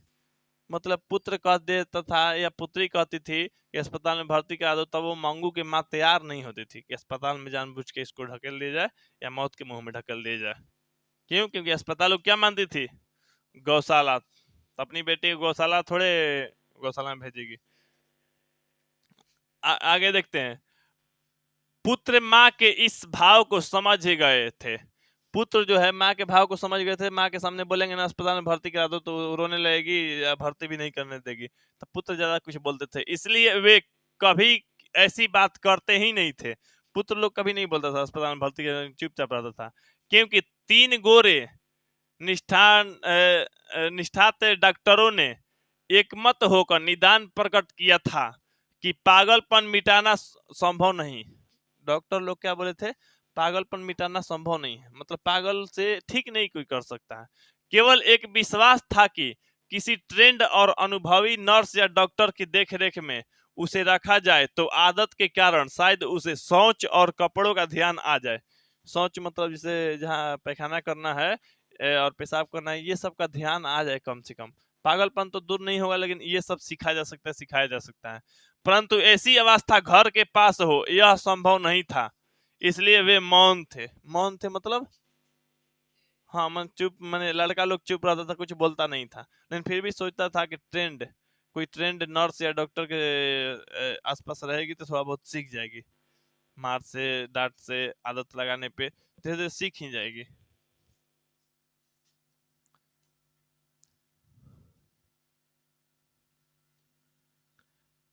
मतलब पुत्र कह देता था या पुत्री कहती थी कि अस्पताल में भर्ती करा दो, तब वो मंगू की माँ तैयार नहीं होती थी कि अस्पताल में जानबूझ के इसको ढकेल दिया जाए या मौत के मुंह में ढकेल दिया जाए। क्यों? क्योंकि अस्पताल क्या मानती थी? गौशाला। तो अपनी बेटी को गौशाला थोड़े गौशाला में भेजेगी। आगे देखते हैं। पुत्र माँ के इस भाव को समझ गए थे। पुत्र जो है माँ के भाव को समझ गए थे। माँ के सामने बोलेंगे ना अस्पताल में भर्ती करा दो तो रोने लगेगी या भर्ती भी नहीं करने देगी, तो पुत्र ज्यादा कुछ बोलते थे, इसलिए वे कभी ऐसी बात करते ही नहीं थे। पुत्र लोग कभी नहीं बोलता था अस्पताल में भर्ती, चुपचाप रहता था। क्योंकि 3 गोरे निष्ठात डॉक्टरों ने एकमत होकर निदान प्रकट किया था कि पागलपन मिटाना संभव नहीं। डॉक्टर लोग क्या बोले थे? पागलपन मिटाना संभव नहीं है, मतलब पागल से ठीक नहीं कोई कर सकता है। केवल एक विश्वास था कि किसी ट्रेंड और अनुभवी नर्स या डॉक्टर की देखरेख में उसे रखा जाए तो आदत के कारण शायद उसे शौच और कपड़ों का ध्यान आ जाए। शौच मतलब जैसे जहाँ पैखाना करना है और पेशाब करना है, ये सब का ध्यान आ जाए कम से कम। पागलपन तो दूर नहीं होगा, लेकिन ये सब सीखा जा सकता है, सिखाया जा सकता है। परंतु ऐसी अवस्था घर के पास हो यह संभव नहीं था, इसलिए वे मौन थे। मौन थे मतलब हाँ, मन चुप, मैंने लड़का लोग चुप रहता था, कुछ बोलता नहीं था, लेकिन फिर भी सोचता था कि कोई ट्रेंड नर्स या डॉक्टर के आसपास रहेगी तो थोड़ा बहुत सीख जाएगी। मार से डांट से आदत लगाने पे धीरे धीरे सीख ही जाएगी।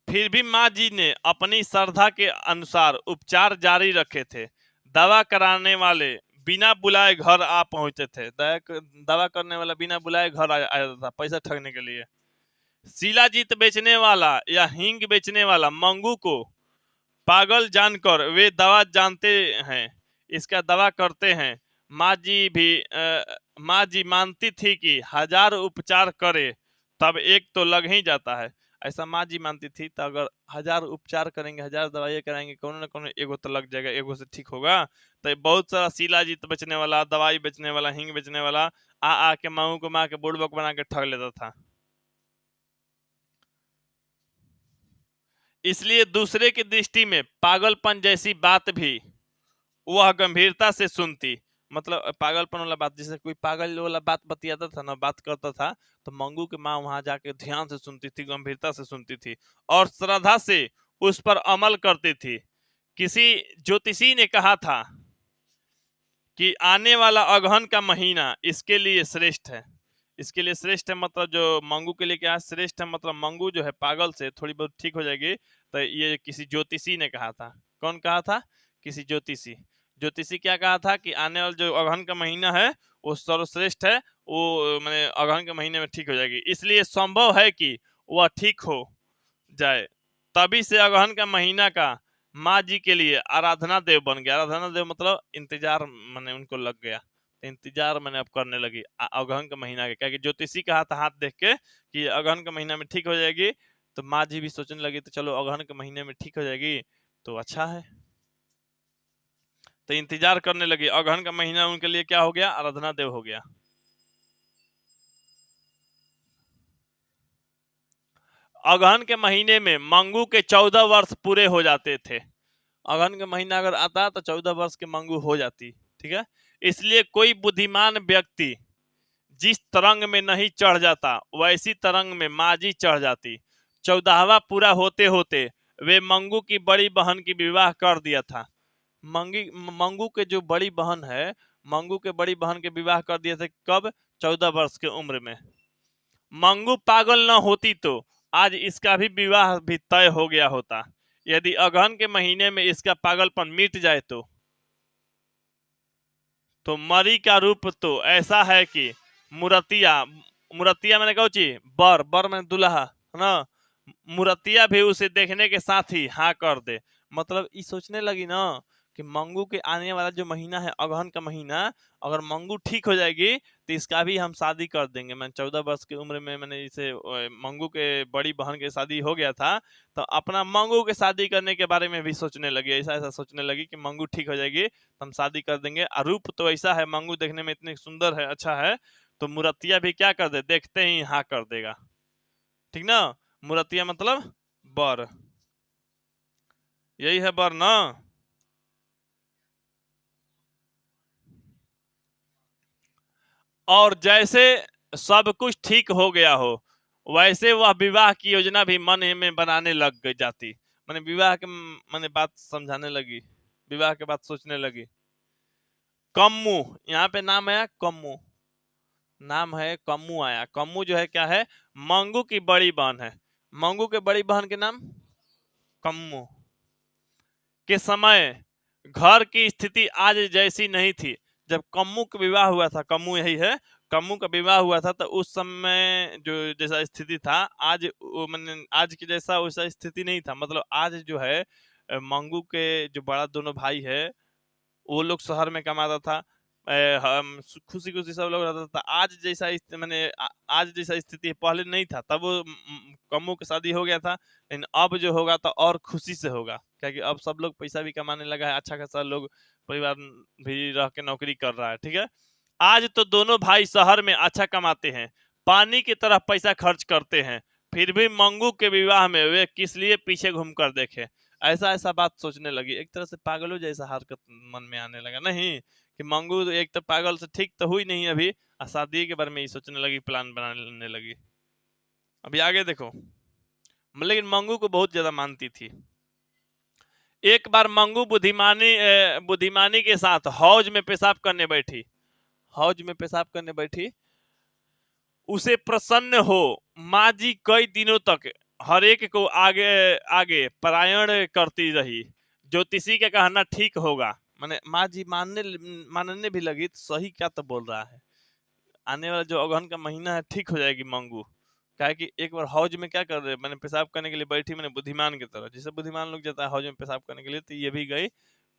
फिर भी माँ जी ने अपनी श्रद्धा के अनुसार उपचार जारी रखे थे। दवा कराने वाले बिना बुलाए घर आ पहुंचते थे। दवा करने वाला बिना बुलाए घर आ जाता था पैसा ठगने के लिए। शिलाजीत बेचने वाला या हींग बेचने वाला मंगू को पागल जानकर वे दवा जानते हैं, इसका दवा करते हैं। माँ जी मानती थी कि 1000 उपचार करे तब एक तो लग ही जाता है। ऐसा माँ जी मानती थी, तो अगर 1000 उपचार करेंगे, 1000 दवाइयाँ कराएंगे, कोनो ना कोनो एगो तो लग जाएगा, एगो से ठीक होगा। तो बहुत सारा शिलाजीत बेचने वाला, दवाई बेचने वाला, हींग बेचने वाला आ के माऊ को माँ के बुड़बक बना के ठग लेता था। इसलिए दूसरे की दृष्टि में पागलपन जैसी बात भी वह गंभीरता से सुनती। मतलब पागलपन वाला बात, जैसे कोई पागल वाला बात बतियाता था ना, बात करता था, तो मंगू की माँ वहां जाके ध्यान से सुनती थी, गंभीरता से सुनती थी और श्रद्धा से उस पर अमल करती थी। किसी ज्योतिषी ने कहा था कि आने वाला अगहन का महीना इसके लिए श्रेष्ठ है। इसके लिए श्रेष्ठ है मतलब जो मंगू के लिए क्या है, श्रेष्ठ है मतलब मंगू जो है पागल से थोड़ी बहुत ठीक हो जाएगी। तो ये किसी ज्योतिषी ने कहा था। कौन कहा था? किसी ज्योतिषी। ज्योतिषी क्या कहा था कि आने वाला जो अगहन का महीना है वो सर्वश्रेष्ठ है, वो मैंने अगहन के महीने में ठीक हो जाएगी, इसलिए संभव है कि वह ठीक हो जाए। तभी से अगहन का महीना का माँ जी के लिए आराधना देव बन गया। आराधना देव मतलब इंतजार, मैंने उनको लग गया, तो इंतजार मैंने अब करने लगी अगहन के महीना के, क्या कि ज्योतिषी कहा था हाथ देख के कि अगहन के महीना में ठीक हो जाएगी, तो माँ जी भी सोचने लगी तो चलो अगहन के महीने में ठीक हो जाएगी तो अच्छा है, तो इंतजार करने लगी। अगहन का महीना उनके लिए क्या हो गया? आराधना देव हो गया। अगहन के महीने में मंगू के 14 वर्ष पूरे हो जाते थे। अगहन का महीना अगर आता तो 14 वर्ष के मंगू हो जाती। ठीक है, इसलिए कोई बुद्धिमान व्यक्ति जिस तरंग में नहीं चढ़ जाता वैसी तरंग में माँ जी चढ़ जाती। 14वां पूरा होते होते वे मंगू की बड़ी बहन की विवाह कर दिया था। मंगू के जो बड़ी बहन है, मंगू के बड़ी बहन के विवाह कर दिए थे। कब? 14 वर्ष के उम्र में। मंगू पागल न होती तो आज इसका भी विवाह भी तय हो गया होता। यदि अगहन के महीने में इसका पागलपन मिट जाए तो मरी का रूप तो ऐसा है कि मुरतिया, मुरतिया मैंने कहो ची बर, बर मैंने दुल्हा है ना, मुरतिया भी उसे देखने के साथ ही हाँ कर दे। मतलब ये सोचने लगी ना कि मंगू के आने वाला जो महीना है अगहन का महीना, अगर मंगू ठीक हो जाएगी तो इसका भी हम शादी कर देंगे। मैं 14 वर्ष की उम्र में मैंने इसे मंगू के बड़ी बहन की शादी हो गया था, तो अपना मंगू के शादी करने के बारे में भी सोचने लगी, ऐसा ऐसा सोचने लगी कि मंगू ठीक हो जाएगी तो हम शादी कर देंगे। और रूप तो ऐसा है, मंगू देखने में इतनी सुंदर है, अच्छा है, तो मुरतिया भी क्या कर दे, देखते ही हाँ कर देगा। ठीक ना, मुरतिया मतलब बर, यही है बर ना। और जैसे सब कुछ ठीक हो गया हो, वैसे वह विवाह की योजना भी मन में बनाने लग गई जाती। मैंने विवाह के मैंने बात समझाने लगी, विवाह के बात सोचने लगी। कम्मू, यहाँ पे नाम आया कम्मू, नाम है कम्मू आया। कम्मू जो है क्या है, मंगू की बड़ी बहन है। मंगू के बड़ी बहन के नाम कम्मू। के समय घर की स्थिति आज जैसी नहीं थी। जब कम्मू का विवाह हुआ था, कम्मू यही है, कम्मू का विवाह हुआ था, तो उस समय जो जैसा स्थिति था, आज मैंने आज की जैसा वैसा स्थिति नहीं था। मतलब आज जो है मंगू के जो बड़ा दोनों भाई है वो लोग शहर में कमाता था, हम खुशी खुशी सब लोग रहता था। आज जैसा मैंने आज जैसा स्थिति पहले नहीं था, तब वो कम्मू की शादी हो गया था, लेकिन अब जो होगा तो और खुशी से होगा, क्योंकि अब सब लोग पैसा भी कमाने लगा है, अच्छा खासा लोग परिवार भी रह के नौकरी कर रहा है। ठीक है, आज तो दोनों भाई शहर में अच्छा कमाते हैं, पानी की तरह पैसा खर्च करते हैं, फिर भी मंगू के विवाह में वे किस लिए पीछे घूमकर देखे। ऐसा ऐसा बात सोचने लगी, एक तरह से पागलों जैसा हरकत मन में आने लगा। नहीं कि मंगू तो एक तो पागल से ठीक तो हुई नहीं अभी, और शादी के बारे में ही सोचने लगी, प्लान बनाने लगी। अभी आगे देखो, लेकिन मंगू को बहुत ज्यादा मानती थी। एक बार मंगू बुद्धिमानी के साथ हौज में पेशाब करने बैठी, हौज में पेशाब करने बैठी। उसे प्रसन्न हो माँ जी कई दिनों तक हर एक को आगे आगे परायण करती रही। ज्योतिषी का कहना ठीक होगा, माने माँ जी मानने भी लगी, तो सही क्या तो बोल रहा है, आने वाला जो अगहन का महीना है ठीक हो जाएगी मंगू। क्या कि एक बार हौज में क्या कर रहे, मैंने पेशाब करने के लिए बैठी, मैंने बुद्धिमान की तरह, जैसे बुद्धिमान लोग जाता है हौज में पेशाब करने के लिए, तो ये भी गई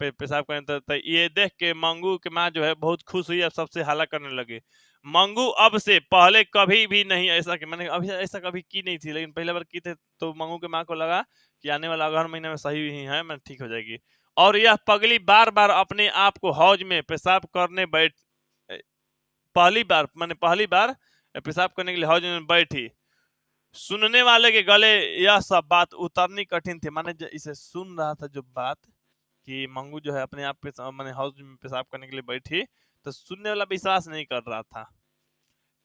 पेशाब करने। तो ये देख के मंगू की माँ जो है बहुत खुश हुई, अब सबसे हाला करने लगे। मंगू अब से पहले कभी भी नहीं ऐसा कि, मैंने अभी ऐसा कभी की नहीं थी, लेकिन पहले बार की थे, तो मंगू के माँ को लगा कि आने वाला अगहन महीने में सही ही है, मैं ठीक हो जाएगी। और यह पगली बार बार अपने आप को हौज में पेशाब करने बैठ, पहली बार पेशाब करने के लिए हौज में बैठी। सुनने वाले के गले यह सब बात उतरनी कठिन थी। माने इसे सुन रहा था जो बात कि मंगू जो है अपने आप पे मैंने हौज में पेशाब करने के लिए बैठी, तो सुनने वाला विश्वास नहीं कर रहा था,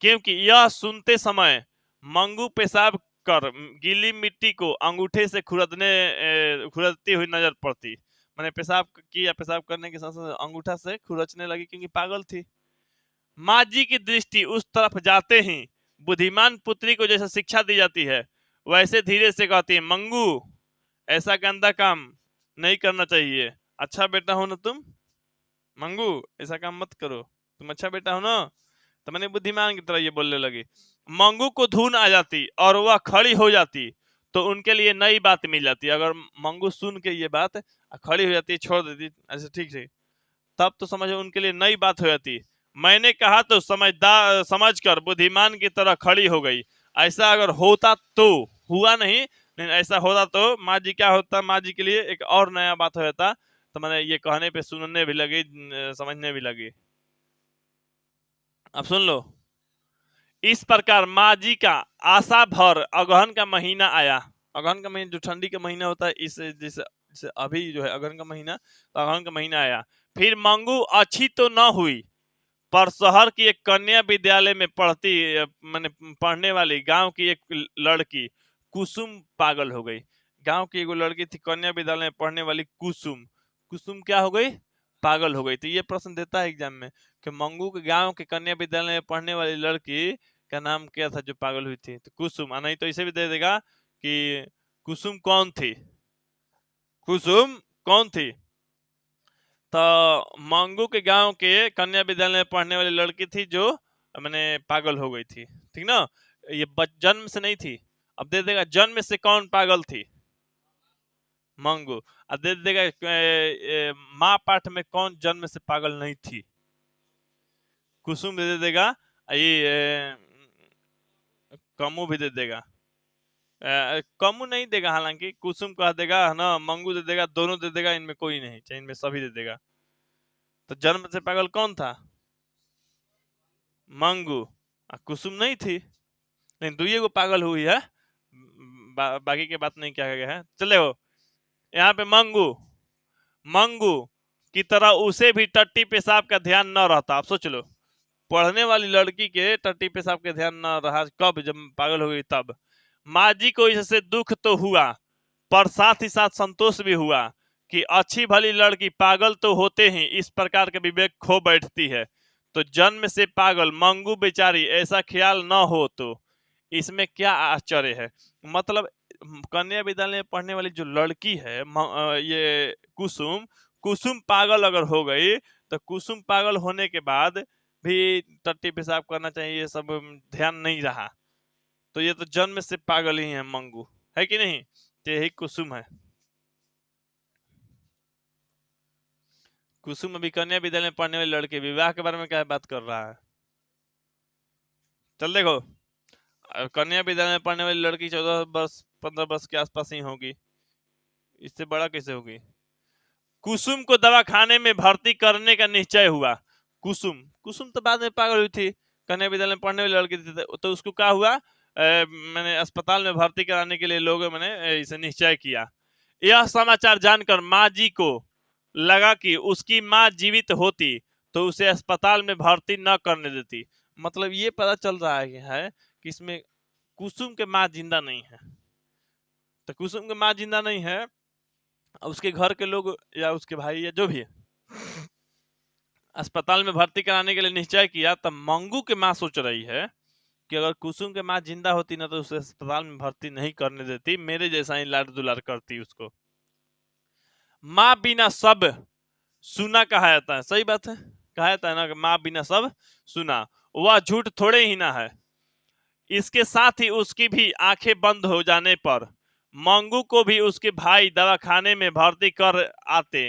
क्योंकि यह सुनते समय मंगू पेशाब कर गीली मिट्टी को अंगूठे से खुरदती हुई नजर पड़ती। मैंने पेशाब किया, पेशाब करने के साथ साथ अंगूठा से खुरचने लगी, क्योंकि पागल थी। माँ जी की दृष्टि उस तरफ जाते ही बुद्धिमान पुत्री को जैसे शिक्षा दी जाती है, वैसे धीरे से कहती है, मंगू ऐसा गंदा काम नहीं करना चाहिए, अच्छा बेटा हो ना तुम, मंगू ऐसा काम मत करो, तुम अच्छा बेटा हो ना। तो मैंने बुद्धिमान की तरह ये बोलने लगी। मंगू को धुन आ जाती और वह खड़ी हो जाती, तो उनके लिए नई बात मिल जाती। अगर मंगू सुन के ये बात खड़ी हो जाती, छोड़ देती ऐसे ठीक से, तब तो समझो उनके लिए नई बात हो जाती। मैंने कहा तो समझकर बुद्धिमान की तरह खड़ी हो गई। ऐसा अगर होता तो, हुआ नहीं, लेकिन ऐसा होता तो माँ जी क्या होता, माँ जी के लिए एक और नया बात हो जाता। तो मैंने ये कहने पे सुनने भी लगी, समझने भी लगी। अब सुन लो, इस प्रकार माँ जी का आशा भर अगहन का महीना आया। अगहन का महीना जो ठंडी का महीना होता है, इस जैसे अभी जो है अगहन का महीना, तो अगहन का महीना आया। फिर मंगू अच्छी तो न हुई, पर शहर की एक कन्या विद्यालय में मैंने पढ़ने वाली गांव की एक लड़की कुसुम पागल हो गई। गांव की एक लड़की थी कन्या विद्यालय में पढ़ने वाली कुसुम, कुसुम क्या हो गई, पागल हो गई। तो ये प्रश्न देता है एग्जाम में कि मंगू के गांव के कन्या विद्यालय में पढ़ने वाली लड़की का नाम क्या था जो पागल हुई थी? तो कुसुम। नहीं तो इसे भी दे देगा कि कुसुम कौन थी, कुसुम कौन थी? तो मंगू के गांव के कन्या विद्यालय में पढ़ने वाली लड़की थी जो मैंने पागल हो गई थी, ठीक ना? ये जन्म से नहीं थी। अब दे देगा जन्म से कौन पागल थी? मंगू। अब दे देगा माँ पाठ में कौन जन्म से पागल नहीं थी? कुसुम दे देगा। ये कमू भी दे देगा। कमू नहीं देगा, हालांकि कुसुम कह देगा है ना, मंगू दे देगा, दोनों दे देगा, इनमें कोई नहीं, चाहे इनमें सभी दे देगा। तो जन्म से पागल कौन था? मंगू। कुसुम नहीं थी, लेकिन दुइये को पागल हुई है। बाकी के बात नहीं क्या गया है। चले हो यहाँ पे मंगू, मंगू की तरह उसे भी टट्टी पेशाब का ध्यान न रहता। आप सोच लो, पढ़ने वाली लड़की के टट्टी पेशाब के ध्यान न रहा, कब? जब पागल हो गई तब। माँ जी को इससे दुख तो हुआ, पर साथ ही साथ संतोष भी हुआ कि अच्छी भली लड़की पागल तो होते ही इस प्रकार के विवेक खो बैठती है, तो जन्म से पागल मंगू बेचारी ऐसा ख्याल न हो तो इसमें क्या आश्चर्य है। मतलब कन्या विद्यालय में पढ़ने वाली जो लड़की है ये कुसुम, कुसुम पागल अगर हो गई तो कुसुम पागल होने के बाद भी टट्टी पेशाब करना चाहिए, ये सब ध्यान नहीं रहा, तो ये तो जन्म से पागल ही है मंगू, है कि नहीं? तो यही कुसुम है। कुसुम अभी कन्या विद्यालय में पढ़ने वाली लड़की, विवाह के बारे में क्या बात कर रहा है? चल देखो, कन्या विद्यालय में पढ़ने वाली लड़की 14 वर्ष 15 वर्ष के आसपास ही होगी, इससे बड़ा कैसे होगी? कुसुम को दवाखाने में भर्ती करने का निश्चय हुआ। कुसुम, कुसुम तो बाद में पागल हुई थी, कन्या विद्यालय में पढ़ने वाली लड़की थी, तो उसको क्या हुआ? मैंने अस्पताल में भर्ती कराने के लिए लोगों मैंने इसे निश्चय किया। यह समाचार जानकर माँ जी को लगा कि उसकी माँ जीवित होती तो उसे अस्पताल में भर्ती न करने देती। मतलब ये पता चल रहा है कि इसमें कुसुम के माँ जिंदा नहीं है। तो कुसुम के माँ जिंदा नहीं है, उसके घर के लोग या उसके भाई या जो भी है अस्पताल में भर्ती कराने के लिए निश्चय किया, तब मंगू की माँ सोच रही है कि अगर कुसुम के माँ जिंदा होती ना तो उसे अस्पताल में भर्ती नहीं करने देती, मेरे जैसा ही लाड दुलार करती उसको। माँ बिना सब सुना कहा जाता है, सही बात है, कहा जाता है ना कि माँ बिना सब सुना, वह झूठ थोड़े ही ना है। इसके साथ ही उसकी भी आंखें बंद हो जाने पर मंगू को भी उसके भाई दवाखाने में भर्ती कर आते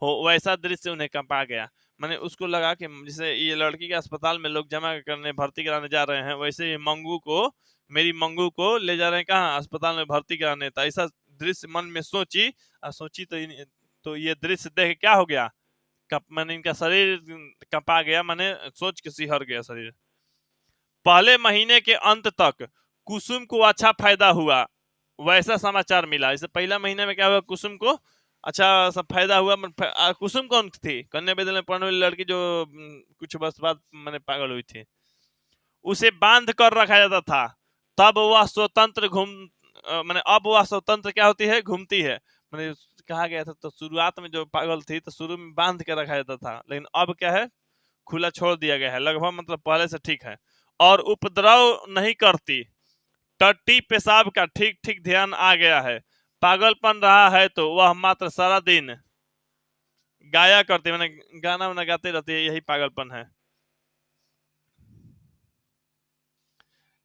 हो वैसा दृश्य उन्हें कंपा गया। मैंने उसको लगा कि जैसे ये लड़की के अस्पताल में लोग जमा करने भर्ती कराने जा रहे हैं, वैसे ही मंगू को, मेरी मंगू को ले जा रहे हैं कहाँ? अस्पताल में भर्ती कराने। तो ऐसा दृश्य मन में सोची, सोची तो ये दृश्य देख क्या हो गया? मैंने इनका शरीर कंपा गया, मैंने सोच के सिहर गया शरीर। पहले महीने के अंत तक कुसुम को अच्छा फायदा हुआ वैसा समाचार मिला। इसे पहला महीने में क्या हुआ? कुसुम को अच्छा सब फायदा हुआ। कुसुम कौन थी? कन्या विद्यालय में पढ़ने वाली लड़की जो कुछ वर्ष बाद मैंने पागल हुई थी। उसे बांध कर रखा जाता था, तब वह स्वतंत्र मैंने अब वह स्वतंत्र क्या होती है? घूमती है। मैंने कहा गया था तो शुरुआत में जो पागल थी तो शुरू में बांध के रखा जाता था, लेकिन अब क्या है? खुला छोड़ दिया गया है लगभग, मतलब पहले से ठीक है। और उपद्रव नहीं करती, टट्टी पेशाब का ठीक ठीक ध्यान आ गया है। पागलपन रहा है तो वह मात्र सारा दिन गाया करती, मैंने गाना वाना गाते रहती है, यही पागलपन है।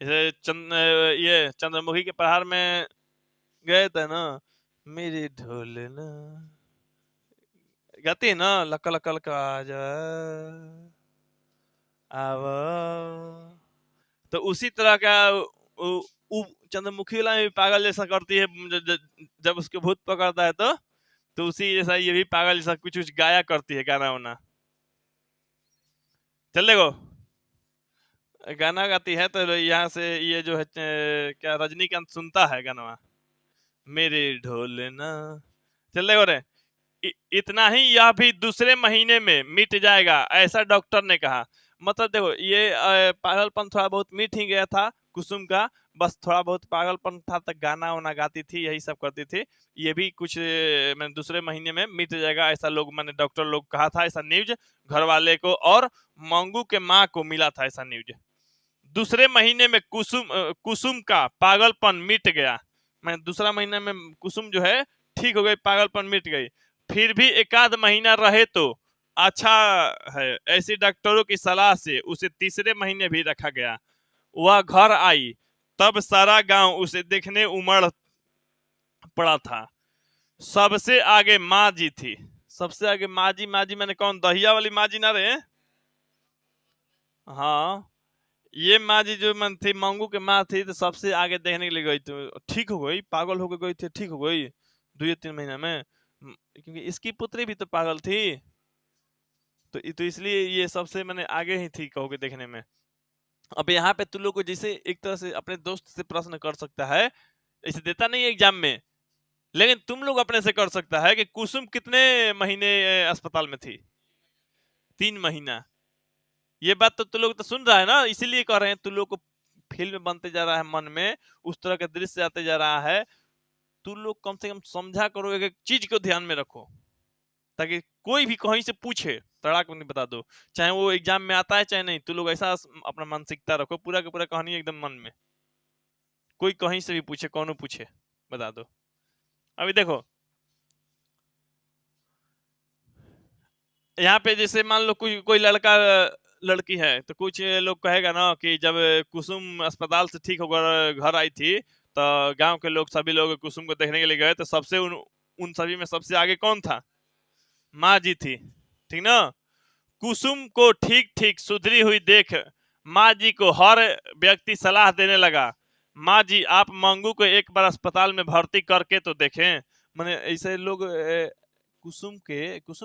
जैसे ये चंद्रमुखी के पहाड़ में गए थे ना, मेरी ढोल ना गाती है ना, लका लका लका आजा आवा, तो उसी तरह का चंद्रमुखी वाला भी पागल जैसा करती है। जब उसके भूत पकड़ता है तो उसी जैसा ये भी पागल जैसा कुछ कुछ गाया करती है, गाना वाना। चल देखो, गाना गाती है तो यहाँ से ये जो है क्या रजनीकांत सुनता है गाना, मेरे ढोल ना। चल देखो रे, इतना ही, यह भी दूसरे महीने में मिट जाएगा ऐसा डॉक्टर ने कहा। मतलब देखो ये पागलपन थोड़ा बहुत मिट ही गया था कुसुम का, बस थोड़ा बहुत पागलपन था, तक गाना वाना गाती थी, यही सब करती थी। ये भी कुछ मैंने दूसरे महीने में मिट जाएगा ऐसा लोग, मैंने डॉक्टर लोग कहा था, ऐसा न्यूज घर वाले को और मंगू के माँ को मिला था ऐसा न्यूज। दूसरे महीने में कुसुम का पागलपन मिट गया। मैं दूसरा महीना में कुसुम जो है ठीक हो गई, पागलपन मिट गई। फिर भी एकाध महीना रहे तो अच्छा है। ऐसी डॉक्टरों की सलाह से उसे तीसरे महीने भी रखा गया। वह घर आई तब सारा गांव उसे देखने उमड़ पड़ा था। सबसे आगे माँ जी थी। सबसे आगे माँ जी मैंने कौन, दहिया वाली माँ जी ना रहे? हाँ, ये माँ जी जो मन थी, मंगू के माँ थी, तो सबसे आगे देखने के लिए गई तो ठीक हो गई, पागल होकर गई थी, ठीक हो गई 2 या 3 महीना में। क्योंकि इसकी पुत्री भी तो पागल थी, तो इसलिए ये सबसे मैंने आगे ही थी कहोगे देखने में। अब यहाँ पे तुम लोग को जैसे एक तरह से अपने दोस्त से प्रश्न कर सकता है, इसे देता नहीं है एग्जाम में, लेकिन तुम लोग अपने से कर सकता है कि कुसुम कितने महीने अस्पताल में थी? 3 महीना। ये बात तो तुम लोग तो सुन रहा है ना, इसीलिए कह रहे हैं तुम लोग को फिल्म बनते जा रहा है, मन में उस तरह का दृश्य आते जा रहा है। तुम लोग कम से कम समझा करो, एक चीज को ध्यान में रखो, ताकि कोई भी कहीं से पूछे तड़ाक नहीं बता दो, चाहे वो एग्जाम में आता है चाहे नहीं। तुम लोग ऐसा अपना मानसिकता रखो, पूरा का पूरा कहानी एकदम मन में, कोई कहीं से भी पूछे, कौन पूछे, बता दो। अभी देखो यहाँ पे, जैसे मान लो कोई लड़का लड़की है, तो कुछ लोग कहेगा ना कि जब कुसुम अस्पताल से ठीक होकर घर आई थी, तो गांव के लोग, सभी लोग कुसुम को देखने के लिए गए, तो सबसे उन सभी में सबसे आगे कौन था? माँ जी थी, ठीक ना। कुसुम को ठीक ठीक सुधरी हुई देख माँ जी को हर व्यक्ति सलाह देने लगा, माँ जी आप मंगू को एक बार अस्पताल में भर्ती करके तो देखें। मैंने ऐसे लोग कुसुम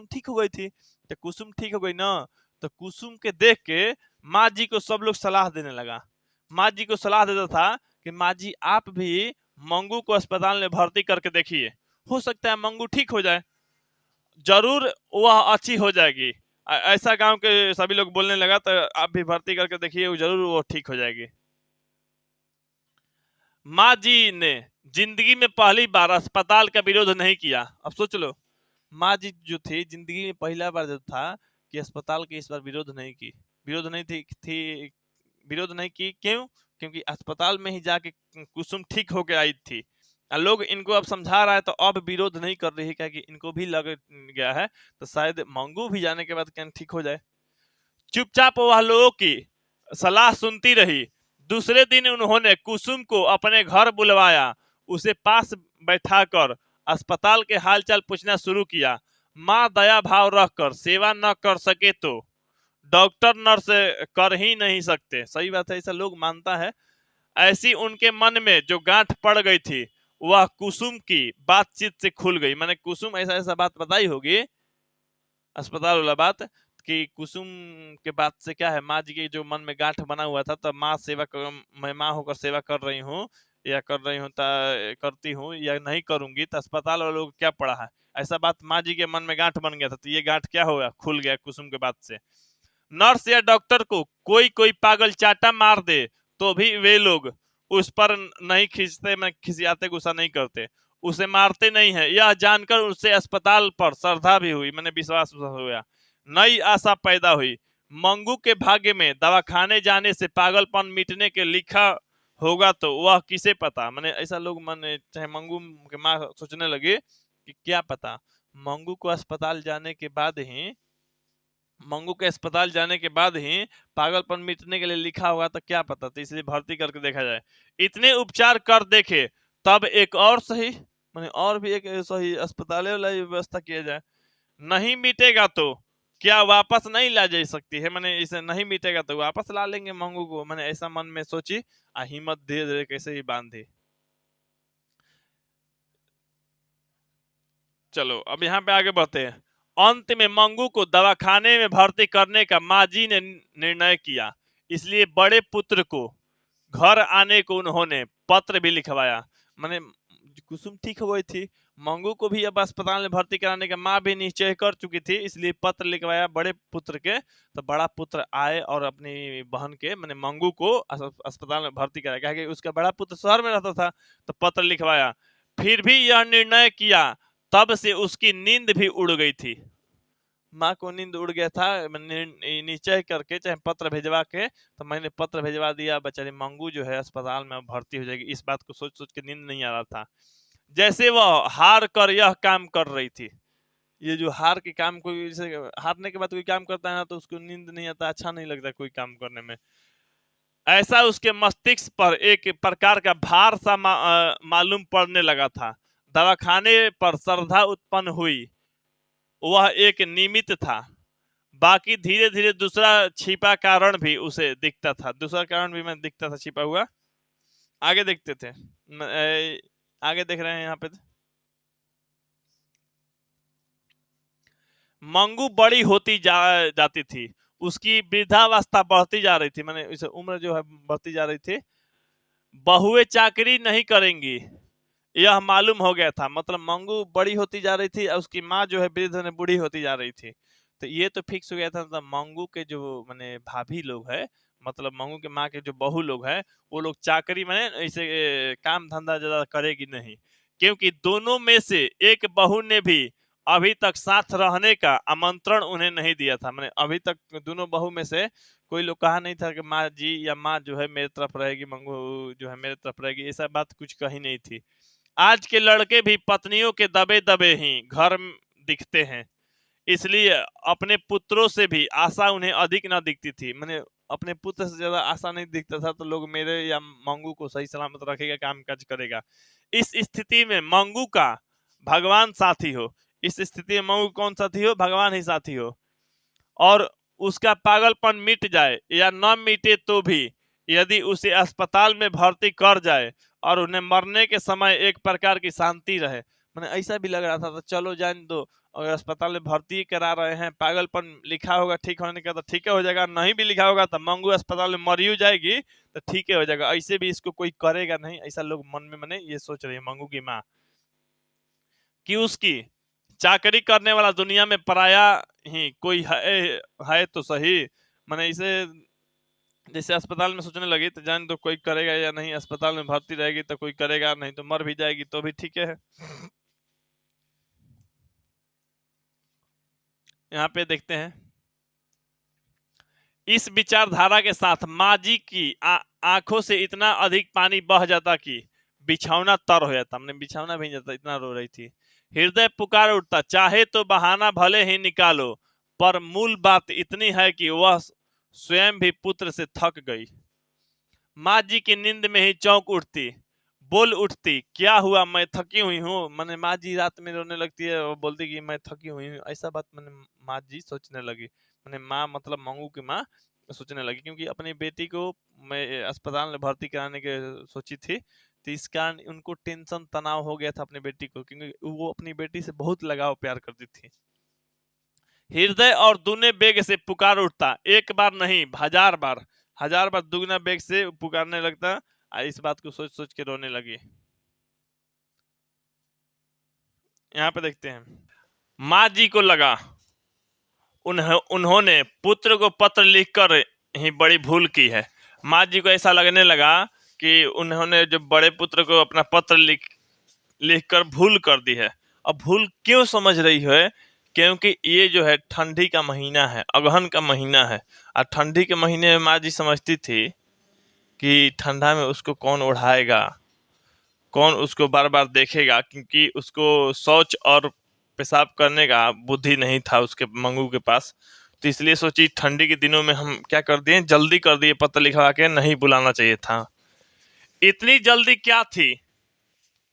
ठीक हो गई थी, तो कुसुम ठीक हो गई ना, तो कुसुम के देख के माँ जी को सब लोग सलाह देने लगा। माँ जी को सलाह देता था कि माँ जी आप भी मंगू को अस्पताल में भर्ती करके देखिए, हो सकता है मंगू ठीक हो जाए, जरूर वह अच्छी हो जाएगी। ऐसा गांव के सभी लोग बोलने लगा, तो आप भी भर्ती करके देखिए, जरूर वो ठीक हो जाएगी। माँ जी ने जिंदगी में पहली बार अस्पताल का विरोध नहीं किया। अब सोच लो, माँ जी जो थी जिंदगी में पहला बार जो था कि अस्पताल की इस बार विरोध नहीं की, विरोध नहीं थी विरोध नहीं की। क्यों? क्योंकि अस्पताल में ही जाके कुसुम ठीक होके आई थी। लोग इनको अब समझा रहा है, तो अब विरोध नहीं कर रही है, क्योंकि इनको भी लग गया है, तो शायद मंगू भी जाने के बाद क्या ठीक हो जाए। चुपचाप वह लोगों की सलाह सुनती रही। दूसरे दिन उन्होंने कुसुम को अपने घर बुलवाया, उसे पास बैठाकर अस्पताल के हालचाल पूछना शुरू किया। माँ दया भाव रखकर सेवा न कर सके तो डॉक्टर नर्स कर ही नहीं सकते। सही बात है, ऐसा लोग मानता है। ऐसी उनके मन में जो गांठ पड़ गई थी, वह कुसुम की बातचीत से खुल गई। मैंने कुसुम ऐसा ऐसा बात बताई होगी, अस्पताल वाला बात, कि कुसुम के बात से क्या है, माँ जी के जो मन में गांठ बना हुआ था, तो माँ सेवा कर, मैं माँ होकर सेवा कर रही हूँ या कर रही हूँ, करती हूँ या नहीं करूंगी, तो अस्पताल वालों को क्या पड़ा है। ऐसा बात माँ जी के मन में गांठ बन गया था, तो ये गांठ क्या होगा, खुल गया कुसुम के बात से। नर्स या डॉक्टर को कोई कोई पागल चाटा मार दे तो भी वे लोग उस पर नहीं खींचते, मैं खिसियाते, गुस्सा नहीं करते, उसे मारते नहीं है। यह जानकर उसे अस्पताल पर श्रद्धा भी हुई, मैंने विश्वास हुआ, नई आशा पैदा हुई। मंगू के भाग्य में दवाखाने जाने से पागलपन मिटने के लिखा होगा, तो वह किसे पता। मैंने ऐसा लोग मन चाहे मंगू के माँ सोचने लगे कि क्या पता मंगू को अस्पताल जाने के बाद ही, मंगू के अस्पताल जाने के बाद ही पागलपन मिटने के लिए लिखा होगा, तो क्या पता, तो इसलिए भर्ती करके देखा जाए। इतने उपचार कर देखे तब एक और सही, माने और भी एक सही अस्पताल वाला व्यवस्था किया जाए। नहीं मिटेगा तो क्या वापस नहीं ला जा सकती है, मैंने इसे नहीं मिटेगा तो वापस ला लेंगे मंगू को। मैंने ऐसा मन में सोची, हिम्मत धीरे धीरे कैसे ही बांधी। चलो अब यहाँ पे आगे बढ़ते हैं। अंत में मंगू को दवाखाने में भर्ती करने का माँ जी ने निर्णय किया, इसलिए बड़े पुत्र को घर आने को उन्होंने पत्र भी लिखवाया। मैंने कुसुम ठीक हो गई थी, मंगू को भी अब अस्पताल में भर्ती कराने का माँ भी निश्चय कर चुकी थी, इसलिए पत्र लिखवाया बड़े पुत्र के। तो बड़ा पुत्र आए और अपनी बहन के, मैंने मंगू को अस्पताल में भर्ती कराया, क्योंकि उसका बड़ा पुत्र शहर में रहता था, तो पत्र लिखवाया। फिर भी यह निर्णय किया, तब से उसकी नींद भी उड़ गई थी। माँ को नींद उड़ गया था, मैंने निश्चय करके चाहे पत्र भेजवा के, तो मैंने पत्र भेजवा दिया, बेचारी मंगू जो है अस्पताल में भर्ती हो जाएगी। इस बात को सोच सोच के नींद नहीं आ रहा था। जैसे वह हार कर यह काम कर रही थी, ये जो हार के काम, कोई जैसे हारने के बाद कोई काम करता है ना, तो उसको नींद नहीं आता, अच्छा नहीं लगता कोई काम करने में। ऐसा उसके मस्तिष्क पर एक प्रकार का भार सा मालूम पड़ने लगा था। दवाखाने पर श्रद्धा उत्पन्न हुई, वह एक निमित्त था। बाकी धीरे धीरे दूसरा छिपा कारण भी उसे दिखता था, दूसरा कारण भी मैं दिखता था छिपा हुआ। आगे देखते थे, आगे देख रहे हैं यहाँ पे। मंगू बड़ी होती जाती थी, उसकी वृद्धावस्था बढ़ती जा रही थी, मैंने इसे उम्र जो है बढ़ती जा रही थी। बहुएं चाकरी नहीं करेंगी, यह मालूम हो गया था। मतलब मंगू बड़ी होती जा रही थी और उसकी माँ जो है वृद्ध ने बूढ़ी होती जा रही थी। तो ये तो फिक्स हो गया था। मतलब मंगू के जो मैंने भाभी लोग है, मतलब मंगू के माँ के जो बहू लोग हैं, वो लोग चाकरी मैंने ऐसे काम धंधा ज्यादा करेगी नहीं, क्योंकि दोनों में से एक बहू ने भी अभी तक साथ रहने का आमंत्रण उन्हें नहीं दिया था। मैंने अभी तक दोनों बहू में से कोई लोग कहा नहीं था कि माँ जी या माँ जो है मेरे तरफ रहेगी, मंगू जो है मेरे तरफ रहेगी, ऐसा बात कुछ कही नहीं थी। आज के लड़के भी पत्नियों के दबे दबे ही घर दिखते हैं, इसलिए अपने पुत्रों से भी आशा उन्हें अधिक न दिखती थी। मैंने अपने पुत्र से ज्यादा आशा नहीं दिखता था, तो लोग मेरे या मंगू को सही सलामत रखेगा, काम काज करेगा। इस स्थिति में मंगू का भगवान साथी हो, इस स्थिति में मंगू कौन साथी हो? भगवान ही साथी हो। और उसका पागलपन मिट जाए या न मिटे तो भी यदि उसे अस्पताल में भर्ती कर जाए और उन्हें मरने के समय एक प्रकार की शांति रहे। मैंने ऐसा भी लग रहा था, तो चलो जान दो, अगर अस्पताल में भर्ती करा रहे हैं, पागलपन लिखा होगा ठीक होने का तो ठीक हो जाएगा, नहीं भी लिखा होगा तो मंगू अस्पताल में मरी जाएगी तो ठीक हो जाएगा, ऐसे भी इसको कोई करेगा नहीं, ऐसा लोग मन में मैंने ये सोच रही है मंगू की माँ। कि उसकी चाकरी करने वाला दुनिया में पराया ही कोई है तो सही। मैंने इसे जैसे अस्पताल में सोचने लगी, तो जान दो कोई करेगा या नहीं, अस्पताल में भर्ती रहेगी तो कोई करेगा, नहीं तो मर भी जाएगी तो भी ठीक है। यहाँ पे देखते हैं, इस विचारधारा के साथ माँ जी की आंखों से इतना अधिक पानी बह जाता कि बिछौना तर हो जाता, हमने बिछौना भी जाता, इतना रो रही थी। हृदय पुकार उठता, चाहे तो बहाना भले ही निकालो, पर मूल बात इतनी है कि वह स्वयं भी पुत्र से थक गई। माँ जी की नींद में ही चौंक उठती, बोल उठती, क्या हुआ? मैं थकी हुई हूँ। मैंने माँ जी रात में रोने लगती है और बोलती कि मैं थकी हुई हूँ, ऐसा बात मैंने माँ जी सोचने लगी। मैंने माँ मतलब मंगू की माँ सोचने लगी, क्योंकि अपनी बेटी को मैं अस्पताल में भर्ती कराने के सोची थी, तो इस कारण उनको टेंशन तनाव हो गया था अपनी बेटी को, क्योंकि वो अपनी बेटी से बहुत लगाव प्यार करती थी। हृदय और दूने बेग से पुकार उठता, एक बार नहीं हजार बार दुगना बेग से पुकारने लगता। इस बात को सोच सोच के रोने लगी। यहाँ पे देखते हैं, माँ जी को लगा उन्होंने पुत्र को पत्र लिखकर ही बड़ी भूल की है। माँ जी को ऐसा लगने लगा कि उन्होंने जो बड़े पुत्र को अपना पत्र लिखकर भूल कर दी है। अब भूल क्यों समझ रही है? क्योंकि ये जो है ठंडी का महीना है, अगहन का महीना है, और ठंडी के महीने में माँ जी समझती थी कि ठंडा में उसको कौन उड़ाएगा, कौन उसको बार बार देखेगा, क्योंकि उसको शौच और पेशाब करने का बुद्धि नहीं था उसके मंगू के पास। तो इसलिए सोची ठंडी के दिनों में हम क्या कर दिए, जल्दी कर दिए, पत्र लिखवा के नहीं बुलाना चाहिए था। इतनी जल्दी क्या थी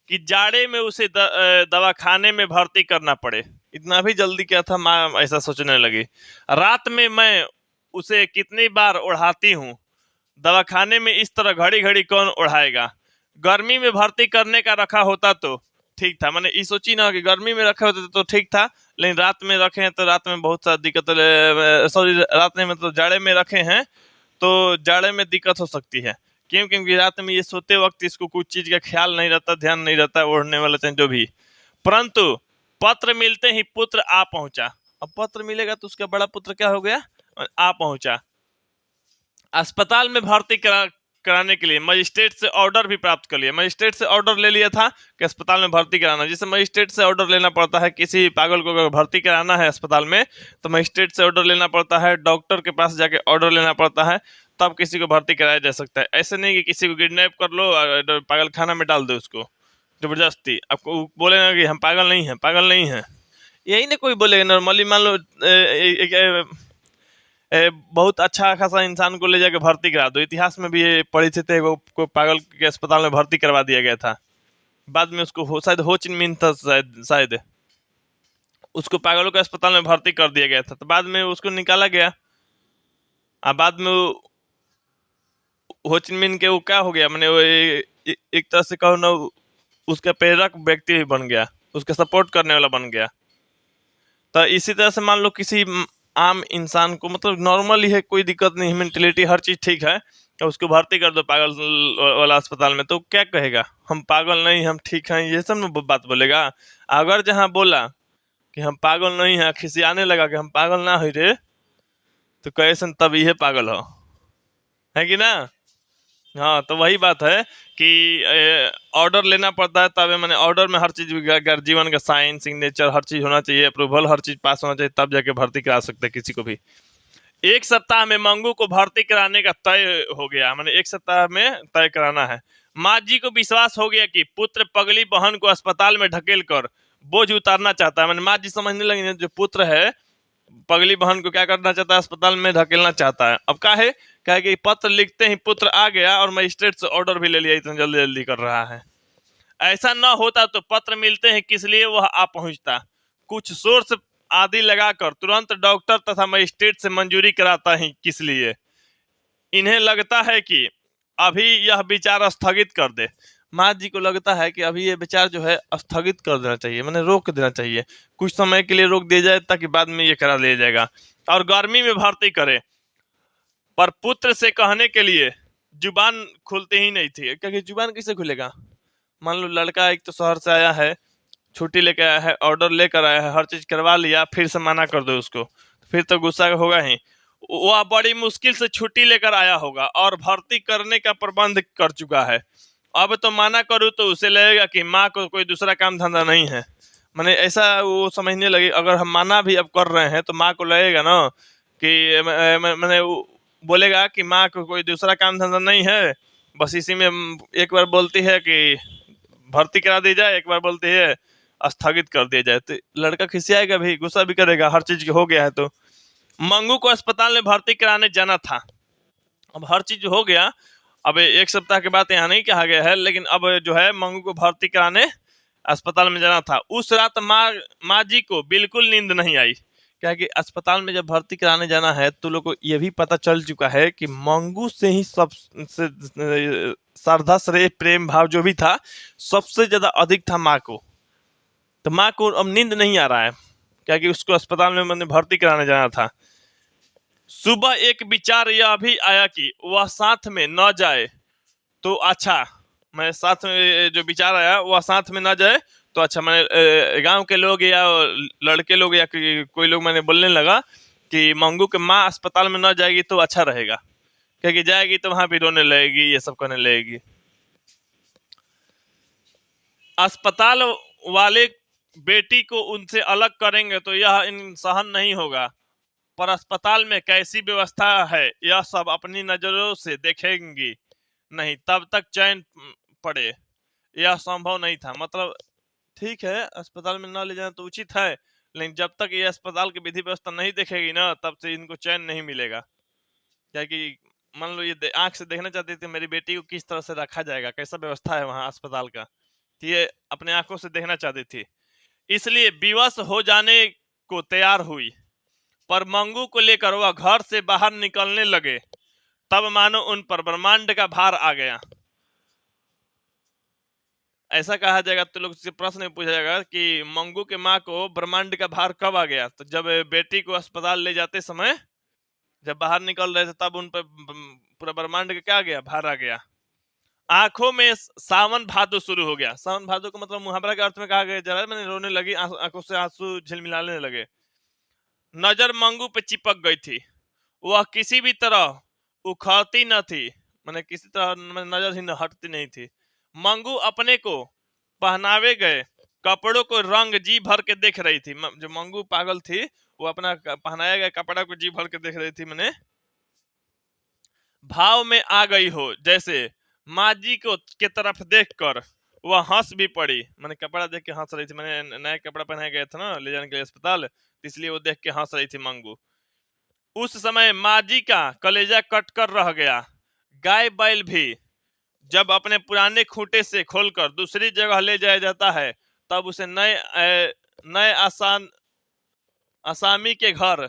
कि जाड़े में उसे दवाखाने में भर्ती करना पड़े, इतना भी जल्दी क्या था, माँ ऐसा सोचने लगी। रात में मैं उसे कितनी बार उड़ाती हूँ, दवाखाने में इस तरह घड़ी घड़ी कौन उड़ाएगा। गर्मी में भर्ती करने का रखा होता तो ठीक था। मैंने ये सोची ना कि गर्मी में रखे होते तो ठीक था, लेकिन रात में रखे हैं तो रात में बहुत सा दिक्कत, सॉरी रात में मतलब जाड़े में रखे हैं तो जाड़े में दिक्कत हो सकती है। क्यों? क्योंकि रात में ये सोते वक्त इसको कुछ चीज का ख्याल नहीं रहता, ध्यान नहीं रहता, ओढ़ने वाला चाहे जो भी। परंतु पत्र मिलते ही पुत्र आ पहुंचा। अब पत्र मिलेगा तो उसका बड़ा पुत्र क्या हो गया, आ पहुंचा। अस्पताल में भर्ती कराने के लिए मजिस्ट्रेट से ऑर्डर भी प्राप्त कर लिया। मजिस्ट्रेट से ऑर्डर ले लिया था कि अस्पताल में भर्ती कराना। जैसे मजिस्ट्रेट से ऑर्डर लेना पड़ता है, किसी पागल को अगर भर्ती कराना है अस्पताल में तो मजिस्ट्रेट से ऑर्डर लेना पड़ता है, डॉक्टर के पास जाके ऑर्डर लेना पड़ता है, तब किसी को भर्ती कराया जा सकता है। ऐसे नहीं कि किसी को किडनैप कर लो और पागल खाना में डाल दो उसको जबरदस्ती। आपको बोलेगा कि हम पागल नहीं हैं, पागल नहीं हैं, यही ना कोई बोलेगा। नॉर्मली मान लो बहुत अच्छा खासा इंसान को ले जाके भर्ती करा दो। इतिहास में भी ये परिस्थिति है, को पागल के अस्पताल में भर्ती करवा दिया गया था। बाद में उसको शायद हो चिन मिन था, शायद उसको पागलों के अस्पताल में भर्ती कर दिया गया था। तो बाद में उसको निकाला गया। बाद में हो चिन मिन के वो क्या हो गया, मैंने वो एक तरह से कहो ना, उसका प्रेरक व्यक्ति भी बन गया, उसका सपोर्ट करने वाला बन गया। तो इसी तरह से मान लो किसी आम इंसान को, मतलब नॉर्मल ही है, कोई दिक्कत नहीं, मेंटेलिटी हर चीज़ ठीक है, तो उसको भर्ती कर दो पागल वाला अस्पताल में, तो क्या कहेगा, हम पागल नहीं, हम ठीक हैं, ये सब ना बात बोलेगा। अगर जहाँ बोला कि हम पागल नहीं हैं, खिसियाने लगा कि हम पागल ना हुई रे, तो कैसे तब ये पागल हो, है कि ना। हाँ, तो वही बात है कि ऑर्डर लेना पड़ता है, तब मैंने ऑर्डर में हर चीज, जीवन का साइन, सिग्नेचर, हर चीज होना चाहिए, अप्रूवल, हर चीज पास होना चाहिए, तब जाके भर्ती करा सकते हैं किसी को भी। 1 सप्ताह में मंगू को भर्ती कराने का तय हो गया, मैंने 1 सप्ताह में तय कराना है। माँ जी को विश्वास हो गया कि पुत्र पगली बहन को अस्पताल में ढकेल कर बोझ उतारना चाहता है। मैंने माँ जी समझने लगी, जो पुत्र है पगली बहन को क्या करना चाहता है, अस्पताल में धकेलना चाहता है। अब क्या है, क्या है कि पत्र लिखते ही पुत्र आ गया और मजिस्ट्रेट से ऑर्डर भी ले लिया, इतना जल्दी जल्दी कर रहा है। ऐसा न होता तो पत्र मिलते हैं किस लिए वह आ पहुंचता, कुछ सोर्स आदि लगाकर तुरंत डॉक्टर तथा मजिस्ट्रेट से मंजूरी कराता ही किस लिए। इन्हें लगता है कि अभी यह विचार स्थगित कर दे। माँ जी को लगता है कि अभी ये विचार जो है स्थगित कर देना चाहिए, मैंने रोक देना चाहिए, कुछ समय के लिए रोक दिया जाए, ताकि बाद में ये करा लिया जाएगा। और गर्मी में भर्ती करे, पर पुत्र से कहने के लिए जुबान खुलती ही नहीं थी, क्योंकि जुबान कैसे खुलेगा। मान लो लड़का एक तो शहर से आया है, छुट्टी लेकर आया है, ऑर्डर लेकर आया है, हर चीज करवा लिया, फिर से मना कर दो उसको, फिर तो गुस्सा होगा ही। वह बड़ी मुश्किल से छुट्टी लेकर आया होगा और भर्ती करने का प्रबंध कर चुका है। अब तो मना करूँ तो उसे लगेगा कि माँ को कोई दूसरा काम धंधा नहीं है, मैंने ऐसा वो समझने लगे। अगर हम मना भी अब कर रहे हैं तो माँ को लगेगा ना कि मैंने बोलेगा कि माँ को कोई दूसरा काम धंधा नहीं है, बस इसी में एक बार बोलती है कि भर्ती करा दी जाए, एक बार बोलती है स्थगित कर दिया जाए, तो लड़का खिसियाएगा भी, गुस्सा भी करेगा, हर चीज हो गया है। तो मंगू को अस्पताल में भर्ती कराने जाना था। अब हर चीज हो गया, अब 1 सप्ताह के बाद यहाँ नहीं कहा गया है, लेकिन अब जो है मंगू को भर्ती कराने अस्पताल में जाना था। उस रात माँ जी को बिल्कुल नींद नहीं आई, क्या कि अस्पताल में जब भर्ती कराने जाना है तो लोग को ये भी पता चल चुका है कि मंगू से ही सबसे श्रद्धा श्रेय प्रेम भाव जो भी था सबसे ज्यादा अधिक था माँ को। तो माँ को अब नींद नहीं आ रहा है, क्या कि उसको अस्पताल में मैंने भर्ती कराने जाना था। सुबह एक विचार यह भी आया कि वह साथ में न जाए तो अच्छा, मैं साथ में जो विचार आया वह साथ में न जाए तो अच्छा। मैंने गांव के लोग या लड़के लोग या कोई लोग मैंने बोलने लगा कि मंगू के माँ अस्पताल में न जाएगी तो अच्छा रहेगा, क्योंकि जाएगी तो वहां भी रोने लगेगी, ये सब करने लगेगी। अस्पताल वाले बेटी को उनसे अलग करेंगे तो यह इन सहन नहीं होगा, पर अस्पताल में कैसी व्यवस्था है यह सब अपनी नजरों से देखेंगी नहीं, तब तक चैन पड़े यह संभव नहीं था। मतलब ठीक है, अस्पताल में ना ले जाना तो उचित है, लेकिन जब तक ये अस्पताल की विधि व्यवस्था नहीं देखेगी ना, तब से इनको चैन नहीं मिलेगा। क्या कि मान लो ये आंख से देखना चाहती थी मेरी बेटी को किस तरह से रखा जाएगा, कैसा व्यवस्था है वहाँ अस्पताल का, तो ये अपने आंखों से देखना चाहती थी, इसलिए विवश हो जाने को तैयार हुई। पर मंगू को लेकर वह घर से बाहर निकलने लगे, तब मानो उन पर ब्रह्मांड का भार आ गया। ऐसा कहा जाएगा तो लोग से प्रश्न पूछा जाएगा कि मंगू के माँ को ब्रह्मांड का भार कब आ गया, तो जब बेटी को अस्पताल ले जाते समय जब बाहर निकल रहे थे तब उन पर पूरा ब्रह्मांड का क्या आ गया, भार आ गया। आंखों में सावन भादो शुरू हो गया। सावन भादो का मतलब मुहावरा के अर्थ में कहा गया जरा, मैंने रोने लगी, आंखों से आंसू झिलमिलाने लगे। नजर मंगू पे चिपक गई थी, वह किसी भी तरह उखड़ती न थी, मैंने किसी तरह नजर ही हटती नहीं थी। मंगू अपने को पहनावे गए कपड़ों को रंग जी भर के देख रही थी। जो मंगू पागल थी वो अपना पहनाया गया कपड़ा को जी भर के देख रही थी। मैंने भाव में आ गई हो जैसे माँ जी को के तरफ देखकर वह हंस भी पड़ी। मैंने कपड़ा देख के हंस रही थी। मैंने नया कपड़ा पहनाया गया था ना ले जाने के लिए अस्पताल, तो इसलिए वो देख के हंस रही थी मंगू। उस समय माँ जी का कलेजा कट कर रह गया। गाय बैल भी जब अपने पुराने खूंटे से खोलकर दूसरी जगह ले जाया जाता है तब उसे नए आसामी के घर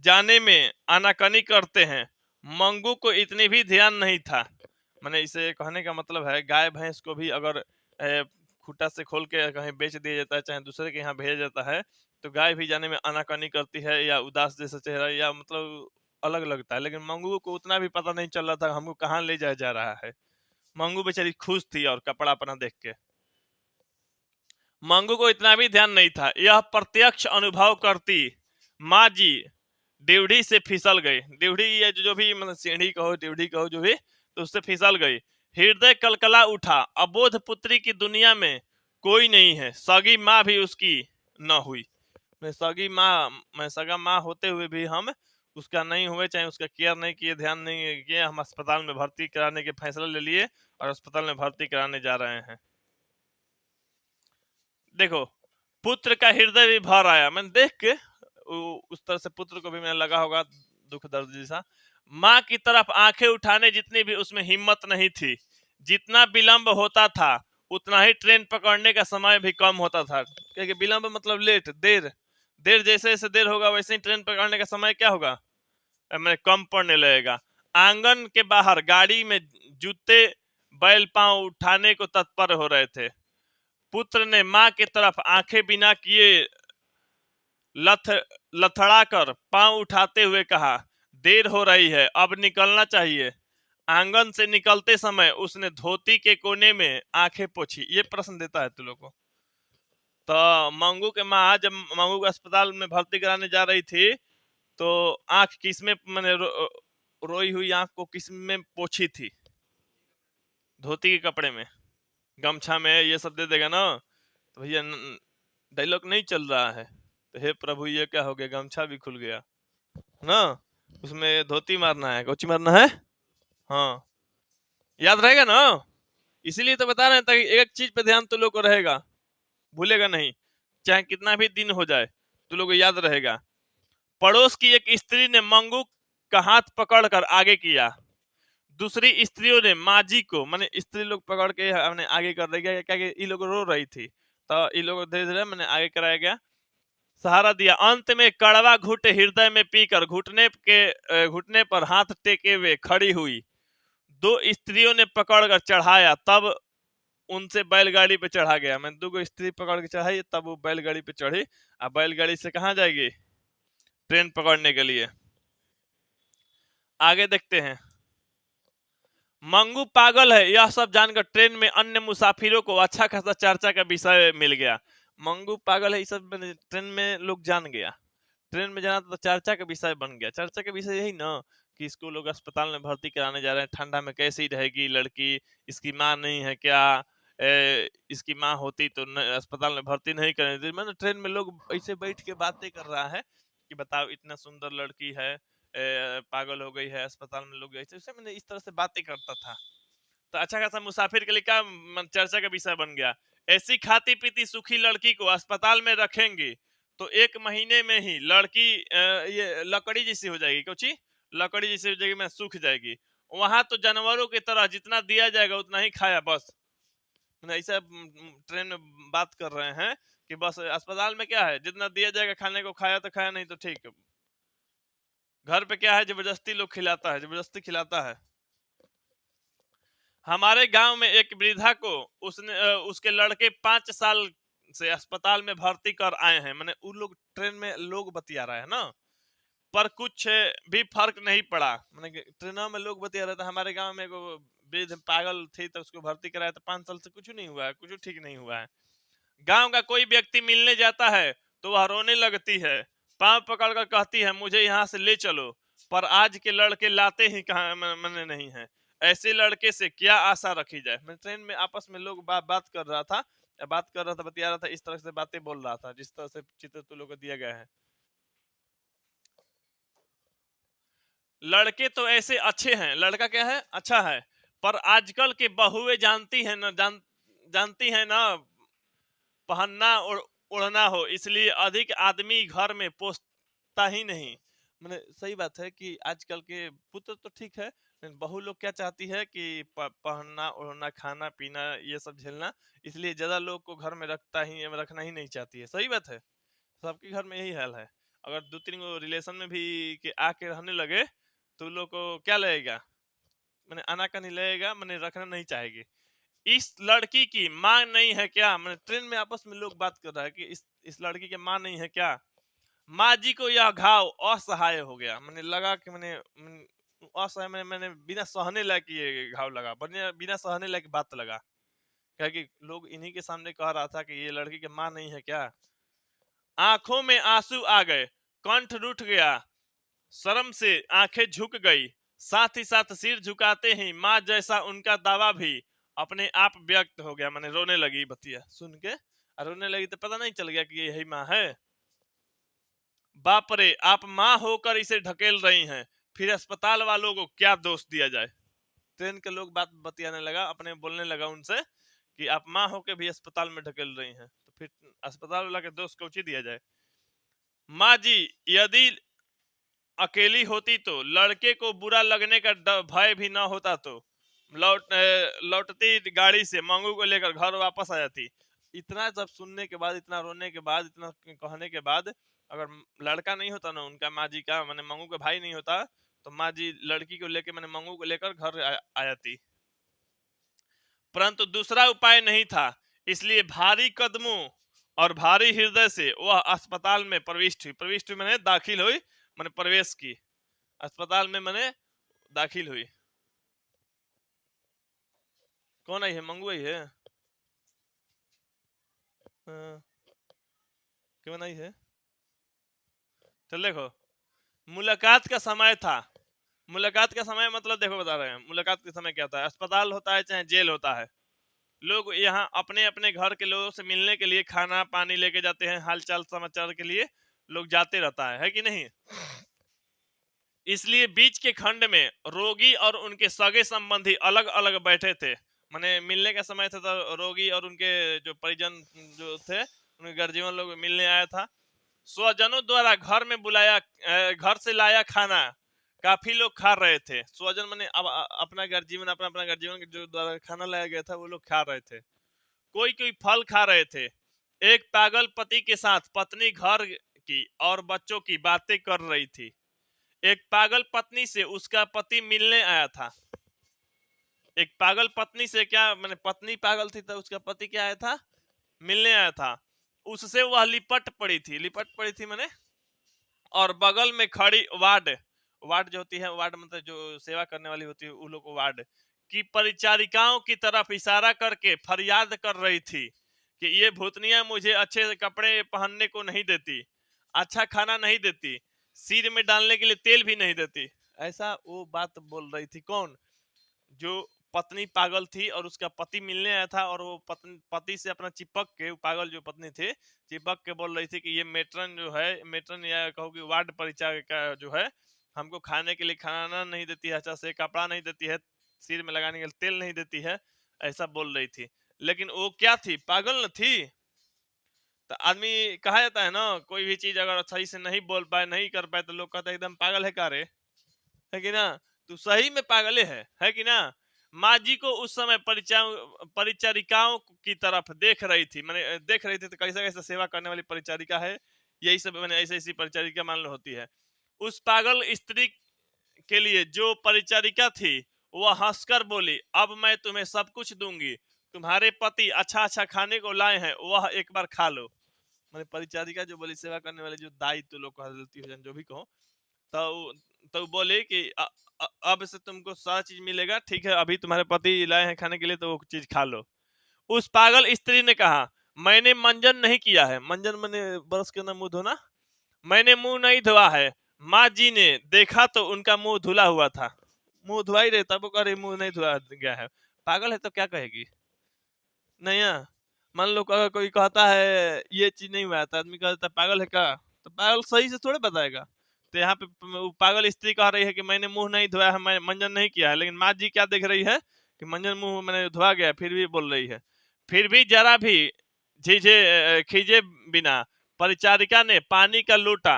जाने में आनाकानी करते हैं। मंगू को इतनी भी ध्यान नहीं था। मैंने इसे कहने का मतलब है गाय भैंस को भी अगर खूंटा से खोल के कहीं बेच दिया जाता है चाहे दूसरे के यहाँ भेजा जाता है तो गाय भी जाने में आनाकानी करती है या उदास जैसा चेहरा या मतलब अलग लगता है। लेकिन मंगू को उतना भी पता नहीं चल रहा था हमको कहाँ ले जाया जा रहा है। मंगू बेचारी खुश थी और कपड़ा अपना देख के। मंगू को इतना भी ध्यान नहीं था। यह प्रत्यक्ष अनुभव करती माँ जी ड्यूढ़ी से फिसल गई। ड्यूढ़ी ये जो भी मतलब सीढ़ी कहो ड्यूढ़ी कहो जो भी, तो उससे फिसल गई। हृदय कलकला उठा। अबोध पुत्री की दुनिया में कोई नहीं है। सगी माँ भी उसकी न हुई। सगी माँ मैं सगा माँ होते हुए भी हम उसका नहीं हुए, चाहे उसका केयर नहीं किए, ध्यान नहीं किए। हम अस्पताल में भर्ती कराने के फैसला ले लिए और अस्पताल में भर्ती कराने जा रहे हैं। देखो पुत्र का हृदय भी भर आया। मैंने देख के उस तरह से पुत्र को भी मैंने लगा होगा दुख दर्द जैसा। माँ की तरफ आंखें उठाने जितनी भी उसमें हिम्मत नहीं थी। जितना विलंब होता था उतना ही ट्रेन पकड़ने का समय भी कम होता था। क्योंकि विलंब मतलब लेट, देर देर जैसे जैसे देर होगा वैसे ही ट्रेन पकड़ने का समय क्या होगा, मैंने कम पड़ने लगेगा। आंगन के बाहर गाड़ी में जूते बैल पांव उठाने को तत्पर हो रहे थे। पुत्र ने माँ की तरफ आंखें बिना किए लथड़ाकर पांव उठाते हुए कहा, देर हो रही है, अब निकलना चाहिए। आंगन से निकलते समय उसने धोती के कोने में आंखें पोंछी। ये प्रश्न देता है तू लोग को। तो मंगू के माँ जब मंगू को अस्पताल में भर्ती कराने जा रही थी तो आंख किसमें मैंने रोई हुई आंख को किसमें पोछी थी? धोती के कपड़े में, गमछा में। ये सब दे देगा ना तो भैया डायलॉग नहीं चल रहा है तो हे प्रभु ये क्या हो गया, गमछा भी खुल गया ना, उसमें धोती मारना है, कोची मारना है। हाँ याद रहेगा ना, इसीलिए तो बता रहे हैं ताकि एक चीज पे ध्यान तो लोग को रहेगा, भूलेगा नहीं, चाहे कितना भी दिन हो जाए तो लोग याद रहेगा। पड़ोस की एक स्त्री ने मंगू का हाथ पकड़कर आगे किया। दूसरी स्त्रियों ने माँ जी को, मैंने स्त्री लोग पकड़ के हमने आगे कर दिया क्या ये लोग रो रही थी तो ये लोग धीरे धीरे मैंने आगे कराया गया, सहारा दिया। अंत में कड़वा घुट हृदय में पीकर घुटने पर हाथ टेके हुए खड़ी हुई। दो स्त्रियों ने पकड़कर चढ़ाया तब उनसे बैलगाड़ी पे चढ़ा गया। मैंने दो स्त्री पकड़ के चढ़ाई तब वो बैलगाड़ी पे चढ़ी। अब बैलगाड़ी से कहाँ जाएगी, ट्रेन पकड़ने के लिए। आगे देखते हैं। मंगू पागल है यह सब जानकर ट्रेन में अन्य मुसाफिरों को अच्छा खासा चर्चा का विषय मिल गया। मंगू पागल है ये सब ट्रेन में लोग जान गया। ट्रेन में जाना तो चर्चा का विषय बन गया। चर्चा का विषय यही ना कि इसको लोग अस्पताल में भर्ती कराने जा रहे हैं, ठंडा में कैसी रहेगी लड़की, इसकी माँ नहीं है क्या, इसकी माँ होती तो अस्पताल में भर्ती नहीं करें। मैंने ट्रेन में लोग ऐसे बैठ के बातें कर रहा है कि बताओ इतना सुंदर लड़की है, पागल हो गई है, अस्पताल में लोग ऐसे मैंने इस तरह से बातें करता था। तो अच्छा खासा मुसाफिर के लिए क्या चर्चा का विषय बन गया। ऐसी खाती पीती सुखी लड़की को अस्पताल में रखेंगे तो 1 महीने में ही लड़की ये लकड़ी जैसी हो जाएगी, कुछ लकड़ी जैसी हो जाएगी, मैं सूख जाएगी। वहां तो जानवरों की तरह जितना दिया जाएगा उतना ही खाया बस। ऐसा ट्रेन में बात कर रहे हैं कि बस अस्पताल में क्या है, जितना दिया जाएगा खाने को खाया तो खाया, नहीं तो ठीक है। घर पे क्या है, जबरदस्ती लोग खिलाता है, जबरदस्ती खिलाता है। हमारे गांव में एक वृद्धा को उसके लड़के 5 साल से अस्पताल में भर्ती कर आए हैं। मैंने उन लोग ट्रेन में लोग बतिया रहा है ना, पर कुछ भी फर्क नहीं पड़ा। मैंने ट्रेन में लोग बतिया रहे थे। हमारे गांव में एगो वृद्ध पागल थी तो उसको भर्ती कराया तो 5 साल से कुछ नहीं हुआ है, कुछ ठीक नहीं हुआ है। गांव का कोई व्यक्ति मिलने जाता है तो वह रोने लगती है, पांव पकड़कर कहती है मुझे यहाँ से ले चलो। पर आज के लड़के लाते ही कहाँ मैंने नहीं है। ऐसे लड़के से क्या आशा रखी जाए। मैं ट्रेन में आपस में लोग बात कर रहा था, बतिया रहा था, इस तरह से बातें बोल रहा था जिस तरह से चित्र तुम लोग को दिया गया है। लड़के तो ऐसे अच्छे हैं, लड़का क्या है, अच्छा है, पर आजकल के बहुएं जानती हैं ना, पहनना और ओढ़ना हो, इसलिए अधिक आदमी घर में पोसता ही नहीं। मैंने सही बात है कि आजकल के पुत्र तो ठीक है, लेकिन बहू लोग क्या चाहती है कि पहनना ओढ़ना खाना पीना ये सब झेलना, इसलिए ज्यादा लोग को घर में रखना ही नहीं चाहती है। सही बात है, सबके घर में यही हाल है। अगर 2-3 गो रिलेशन में भी के आके रहने लगे तो उन लोग को क्या लगेगा, मैंने आनाकानी लगेगा, मैंने रखना नहीं चाहेगी। इस लड़की की मां नहीं है क्या, मैंने ट्रेन में आपस में लोग बात कर रहा है कि इस लड़की की मां नहीं है क्या। माँ जी को यह घाव असहाय हो गया। मैंने लगा कि असहाय मैंने बिना सहने लायक ये घाव लगा, बिना सहने लायक बात लगा, क्या कि लोग इन्हीं के सामने कह रहा था कि ये लड़की की मां नहीं है क्या। आंखों में आंसू आ गए, कंठ रूठ गया, शर्म से आंखें झुक गई, साथ ही साथ सिर झुकाते ही माँ जैसा उनका दावा भी अपने आप व्यक्त हो गया। मैंने रोने लगी बतिया सुन के, रोने लगी तो पता नहीं चल गया कि यही माँ है। बाप रे, आप माँ होकर इसे ढकेल रही हैं, फिर अस्पताल वालों को क्या दोष दिया जाए। ट्रेन के लोग बात बतियाने लगा, अपने बोलने लगा उनसे कि आप माँ होकर भी अस्पताल में ढकेल रही हैं, तो फिर अस्पताल वाला के दोष कौची दिया जाए। माँ जी, यदि अकेली होती तो लड़के को बुरा लगने का भय भी ना होता तो लौटती गाड़ी से मंगू को लेकर घर वापस आ जाती। इतना जब सुनने के बाद, इतना रोने के बाद, इतना कहने के बाद, अगर लड़का नहीं होता ना उनका, माँ जी का मैंने मंगू का भाई नहीं होता, तो माँ जी लड़की को लेकर मैंने मंगू को लेकर घर आ जाती। परंतु दूसरा उपाय नहीं था, इसलिए भारी कदमों और भारी हृदय से वह अस्पताल में प्रविष्ट हुई मैंने दाखिल हुई, मैंने प्रवेश की, अस्पताल में मैंने दाखिल हुई। कौन आई है, मंगू आई है, हाँ, कौन आई है। चल देखो, मुलाकात का समय था। मुलाकात का समय मतलब देखो बता रहे हैं, मुलाकात के समय क्या होता है, अस्पताल होता है चाहे जेल होता है, लोग यहाँ अपने अपने घर के लोगों से मिलने के लिए खाना पानी लेके जाते हैं, हालचाल समाचार के लिए लोग जाते रहता है कि नहीं। इसलिए बीच के खंड में रोगी और उनके सगे संबंधी अलग अलग बैठे थे। माने मिलने का समय था तो रोगी और उनके जो परिजन जो थे, उनके गर्जीवन लोग मिलने आया था। स्वजनों द्वारा घर में बुलाया, घर से लाया खाना काफी लोग खा रहे थे। स्वजन माने अब अपना गर्जीवन जो द्वारा खाना लाया गया था वो लोग खा रहे थे। कोई कोई फल खा रहे थे। एक पागल पति के साथ पत्नी घर की और बच्चों की बातें कर रही थी। एक पागल पत्नी से उसका पति मिलने आया था। एक पागल पत्नी से क्या, मैंने पत्नी पागल थी तो उसका पति क्या आया था, मिलने आया था। उससे वह लिपट पड़ी थी मैंने। और बगल में खड़ी वार्ड, वार्ड जो होती है, वार्ड मतलब जो सेवा करने वाली होती है उन लोग को वार्ड की परिचारिकाओं की तरफ इशारा करके फरियाद कर रही थी कि ये भूतनिया मुझे अच्छे कपड़े पहनने को नहीं देती, अच्छा खाना नहीं देती, सिर में डालने के लिए तेल भी नहीं देती। ऐसा वो बात बोल रही थी। कौन, जो पत्नी पागल थी और उसका पति मिलने आया था, और वो पति से अपना चिपक के, पागल जो पत्नी थी चिपक के बोल रही थी कि ये मेट्रन जो है, मेट्रन या कहो कि वार्ड परिचारिका जो है, हमको खाने के लिए खाना नहीं देती है, अच्छा से कपड़ा नहीं देती है, सिर में लगाने के लिए तेल नहीं देती है, ऐसा बोल रही थी। लेकिन वो क्या थी, पागल न थी। तो आदमी, कहा जाता है ना, कोई भी चीज अगर सही से नहीं बोल पाए, नहीं कर पाए, तो लोग कहते हैं एकदम पागल है का रे, है कि ना। तो सही में पागले है कि ना। माँ जी को उस समय परिचारिकाओं की तरफ देख रही थी, मैंने देख रही थी, तो कैसे कैसे सेवा करने वाली परिचारिका है, यही सब मैंने ऐसी ऐसी परिचारिका मान लो होती है। उस पागल स्त्री के लिए जो परिचारिका थी वह हंसकर बोली, अब मैं तुम्हें सब कुछ दूंगी, तुम्हारे पति अच्छा अच्छा खाने को लाए हैं, वह एक बार खा लो। मैंने परिचारिका जो बोली, सेवा करने वाले जो दायित्व लोग कहती हो जो भी कहो, तो बोले कि अब से तुमको सारा चीज मिलेगा, ठीक है, अभी तुम्हारे पति लाए हैं खाने के लिए तो वो चीज खा लो। उस पागल स्त्री ने कहा, मैंने मंजन नहीं किया है, मंजन मैंने ब्रश के ना मुंह धोना, मैंने मुंह नहीं धोआ है, माँ जी ने देखा तो उनका मुंह धुला हुआ था। मुंह धुआ ही रहता, वो कह रही मुंह नहीं धुआ गया है। पागल है तो क्या कहेगी? नहीं है। मान लो अगर कोई कहता है ये चीज नहीं हुआ, तो आदमी कहता है पागल है क्या, तो पागल सही से थोड़े बताएगा। तो यहाँ पे वो पागल स्त्री कह रही है कि मैंने मुंह नहीं धोया है, मैं मंजन नहीं किया है, लेकिन माँ जी क्या देख रही है कि मंजन मुंह मैंने धोआ गया, फिर भी बोल रही है। फिर भी जरा भी खींचे बिना परिचारिका ने पानी का लोटा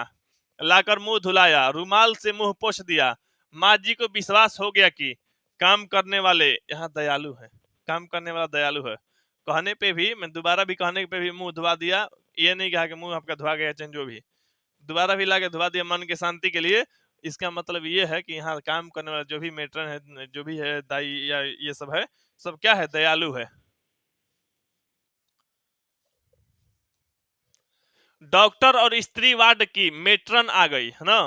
लाकर मुंह धुलाया, रुमाल से मुंह पोंछ दिया। माँ जी को विश्वास हो गया कि काम करने वाले यहाँ दयालु है, काम करने वाला दयालु है। कहने पे भी, मैं दोबारा भी कहने पे भी मुंह धुआ दिया, ये नहीं कहा कि मुंह आपका धुआ गया, चाहे जो भी, दोबारा भी लाके धुआ दिया मन की शांति के लिए। इसका मतलब ये है कि यहाँ काम करने वाला जो भी मेट्रन है, जो भी है दाई या ये सब है, सब क्या है, दयालु है। डॉक्टर और स्त्री वार्ड की मेट्रन आ गई है ना।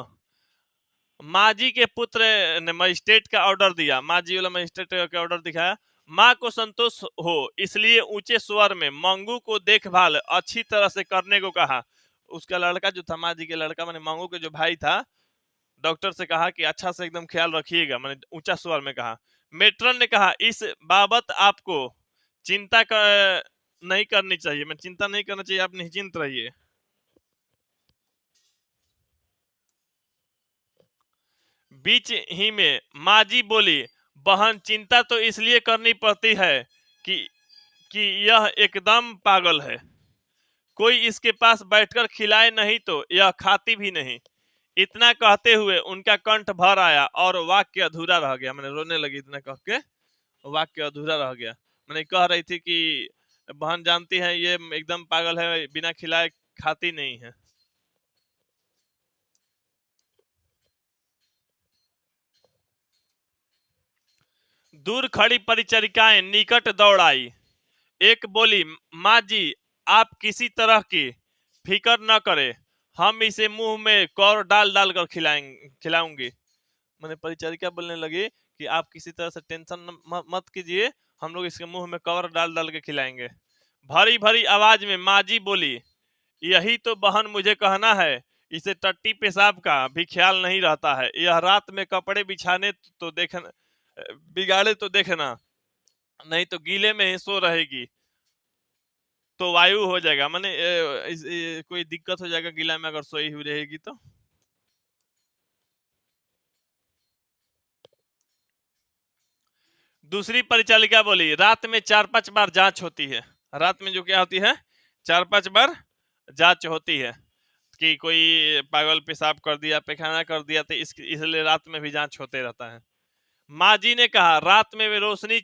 माँ जी के पुत्र ने मजिस्ट्रेट का ऑर्डर दिया, माँ जी वाला मजिस्ट्रेट का ऑर्डर दिखाया। माँ को संतोष हो इसलिए ऊंचे स्वर में मंगू को देखभाल अच्छी तरह से करने को कहा। उसका लड़का जो था, माँ जी के लड़का मैंने मंगू के जो भाई था, डॉक्टर से कहा कि अच्छा से एकदम ख्याल रखिएगा, मैंने ऊंचा स्वर में कहा। मेट्रन ने कहा इस बाबत आपको चिंता नहीं करनी चाहिए, मैं चिंता नहीं करना चाहिए, आप निश्चिंत रहिए। बीच ही में माँ जी बोली, बहन चिंता तो इसलिए करनी पड़ती है कि कि यह एकदम पागल है, कोई इसके पास बैठकर खिलाए नहीं तो यह खाती भी नहीं। इतना कहते हुए उनका कंठ भर आया और वाक्य अधूरा रह गया, मैंने रोने लगी इतना कह के, वाक्य अधूरा रह गया। मैंने कह रही थी कि बहन जानती है ये एकदम पागल है, बिना खिलाए खाती नहीं है। दूर खड़ी परिचरिकाएं निकट दौड़ आई। एक बोली, माँ जी आप किसी तरह की फिक्र न करें, हम इसे मुंह में कौर डाल डाल कर खिलाऊंगी। मैंने परिचारिका बोलने लगी कि आप किसी तरह से टेंशन मत कीजिए, हम लोग इसके मुंह में कवर डाल डाल के खिलाएंगे। भरी भरी आवाज में माँ जी बोली, यही तो बहन मुझे कहना है, इसे टट्टी पेशाब का भी ख्याल नहीं रहता है, यह रात में कपड़े बिछाने तो देखना, बिगाड़े तो देखना, नहीं तो गीले में ही सो रहेगी तो वायु हो जाएगा, माने कोई दिक्कत हो जाएगा गीला में अगर सोई हुई रहेगी तो। दूसरी परिचालिका बोली, रात में 4-5 बार जांच होती है, रात में जो क्या होती है, 4-5 बार जांच होती है कि कोई पागल पेशाब कर दिया, पैखाना कर दिया, तो इसलिए रात में भी जांच होते रहता है। माँ जी ने कहा रात में वे रोशनी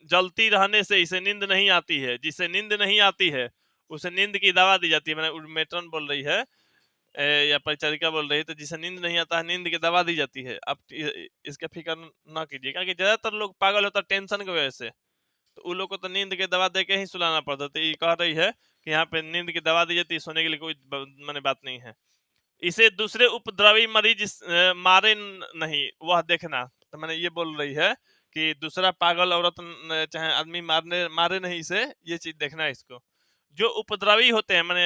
जलती रहने से इसे नींद नहीं आती है, जिसे नींद नहीं आती है उसे नींद की दवा दी जाती है। मैंने मेट्रन बोल रही है या परिचारिका बोल रही है, तो जिसे नींद नहीं आता है नींद की दवा दी जाती है। आप इसका फिक्र ना कीजिए, क्योंकि ज्यादातर लोग पागल होता है टेंशन की वजह से, तो उन लोग को तो नींद की दवा दे के ही सुलाना पड़ता। तो ये कह रही है कि यहाँ पे नींद की दवा दी जाती है, सोने के लिए कोई मैंने बात नहीं है। इसे दूसरे उपद्रवी मरीज मारे नहीं वह देखना। तो मैंने ये बोल रही है कि दूसरा पागल औरत चाहे आदमी मारे नहीं इसे, ये चीज देखना है इसको। जो उपद्रवी होते हैं, मैंने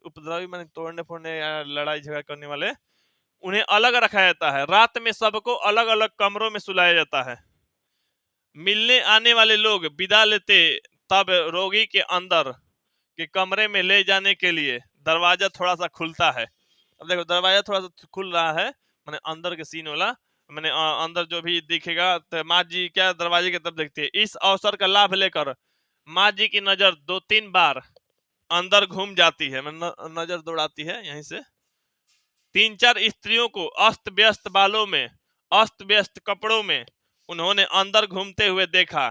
उपद्रवी मैंने तोड़ने फोड़ने या लड़ाई झगड़ा करने वाले, उन्हें अलग रखा जाता है, रात में सबको अलग अलग कमरों में सुलाया जाता है। मिलने आने वाले लोग विदा लेते तब रोगी के अंदर के कमरे में ले जाने के लिए दरवाजा थोड़ा सा खुलता है। अब देखो दरवाजा थोड़ा सा खुल रहा है, मैंने अंदर के सीन वाला, मैंने अंदर जो भी दिखेगा तो माँ जी क्या दरवाजे की तरफ देखती है। इस अवसर का लाभ लेकर माँ जी की नजर 2-3 बार अंदर घूम जाती है, नजर दौड़ाती है यहीं से। 3-4 स्त्रियों को अस्त व्यस्त बालों में, अस्त व्यस्त कपड़ों में उन्होंने अंदर घूमते हुए देखा।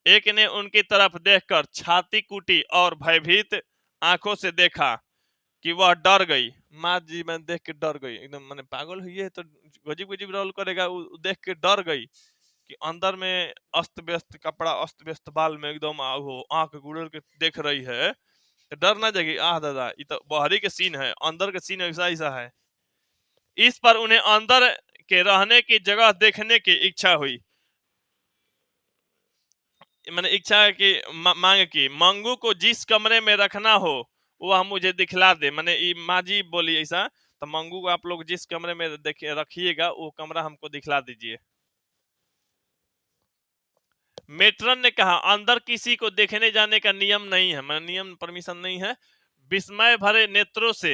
एक ने उनकी तरफ देखकर छाती कूटी और भयभीत आंखों से देखा कि वह डर गई। माँ जी मैं देख के डर गई, एकदम मैंने पागल हुई है तो गजीब गजीब रोल करेगा, देख के डर गई कि अंदर में अस्त व्यस्त कपड़ा, अस्त व्यस्त बाल में एकदम वो आंख गुड़र के देख रही है, तो डर ना जाएगी। आह दादा, ये तो बाहरी के सीन है, अंदर के सीन ऐसा ऐसा है। इस पर उन्हें अंदर के रहने की जगह देखने की इच्छा हुई, मैंने इच्छा की मांग की, मंगू को जिस कमरे में रखना हो वह मुझे दिखला दे। मैंने माँ जी बोली ऐसा, तो मंगू को आप लोग जिस कमरे में देखिए रखिएगा वो कमरा हमको दिखला दीजिए। मेट्रन ने कहा, अंदर किसी को देखने जाने का नियम नहीं है, मतलब नियम परमिशन नहीं है। विस्मय भरे नेत्रों से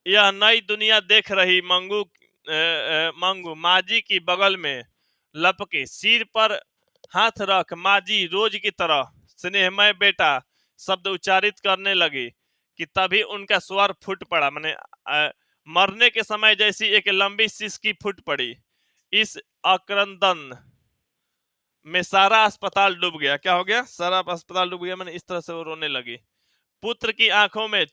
यह नई दुनिया देख रही मंगू माजी की बगल में लपके सिर पर हाथ रख माजी रोज की तरह स्नेहमय बेटा शब्द उच्चारित करने लगी कि तभी उनका स्वर फूट पड़ा। मैंने मरने के समय जैसी एक लंबी सिसकी फूट पड़ी। इस अक्रंदन में सारा अस्पताल डूब गया। क्या हो गया? सारा अस्पताल डूब गया। मैंने इस तरह से वो रोने लगी। पुत्र की आंखों में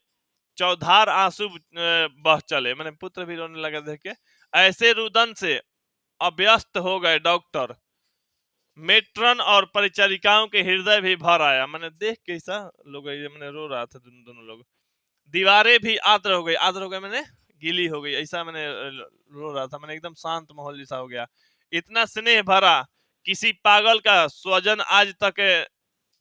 चौधार आंसू बह चले। मैंने पुत्र भी रोने लगा देख के। ऐसे रुदन से अभ्यस्त हो गए डॉक्टर, मेट्रन और परिचारिकाओं के हृदय भी भर आया। मैंने देख के ऐसा लोग मैंने रो रहा था दोनों लोग। दीवारें भी आर्द्र हो गई। आर्द्र हो गई मैंने गीली हो गई, ऐसा मैंने रो रहा था। मैंने एकदम शांत माहौल जैसा हो गया। इतना स्नेह भरा किसी पागल का स्वजन आज तक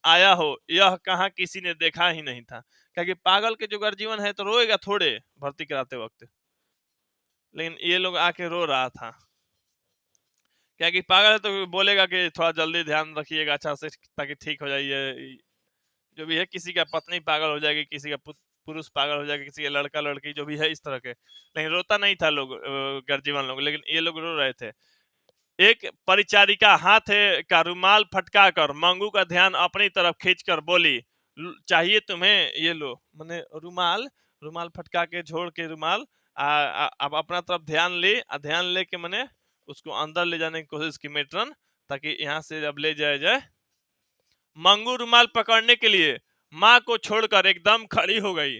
आया हो यह कहाँ किसी ने देखा ही नहीं था। क्योंकि पागल के जो गर्जीवन है तो रोएगा थोड़े भर्ती कराते वक्त, लेकिन ये लोग आके रो रहा था। क्या कि पागल है तो बोलेगा कि थोड़ा जल्दी ध्यान रखिएगा अच्छा से ताकि ठीक हो जाइए। जो भी है, किसी का पत्नी पागल हो जाएगी, किसी का पुरुष पागल हो जाएगा, किसी का लड़का लड़की जो भी है इस तरह के, लेकिन रोता नहीं था लोग गर्जीवन लोग, लेकिन ये लोग रो रहे थे। एक परिचारिका हाथ का रुमाल फटका कर मंगू का ध्यान अपनी तरफ खींचकर बोली, चाहिए तुम्हें, ये लो। मैंने रुमाल फटका के झोड़ के रुमाल अब अपना तरफ ध्यान ले के मैंने उसको अंदर ले जाने की कोशिश की मेट्रन, ताकि यहाँ से जब ले जाया जाए। मंगू रुमाल पकड़ने के लिए माँ को छोड़कर एकदम खड़ी हो गई।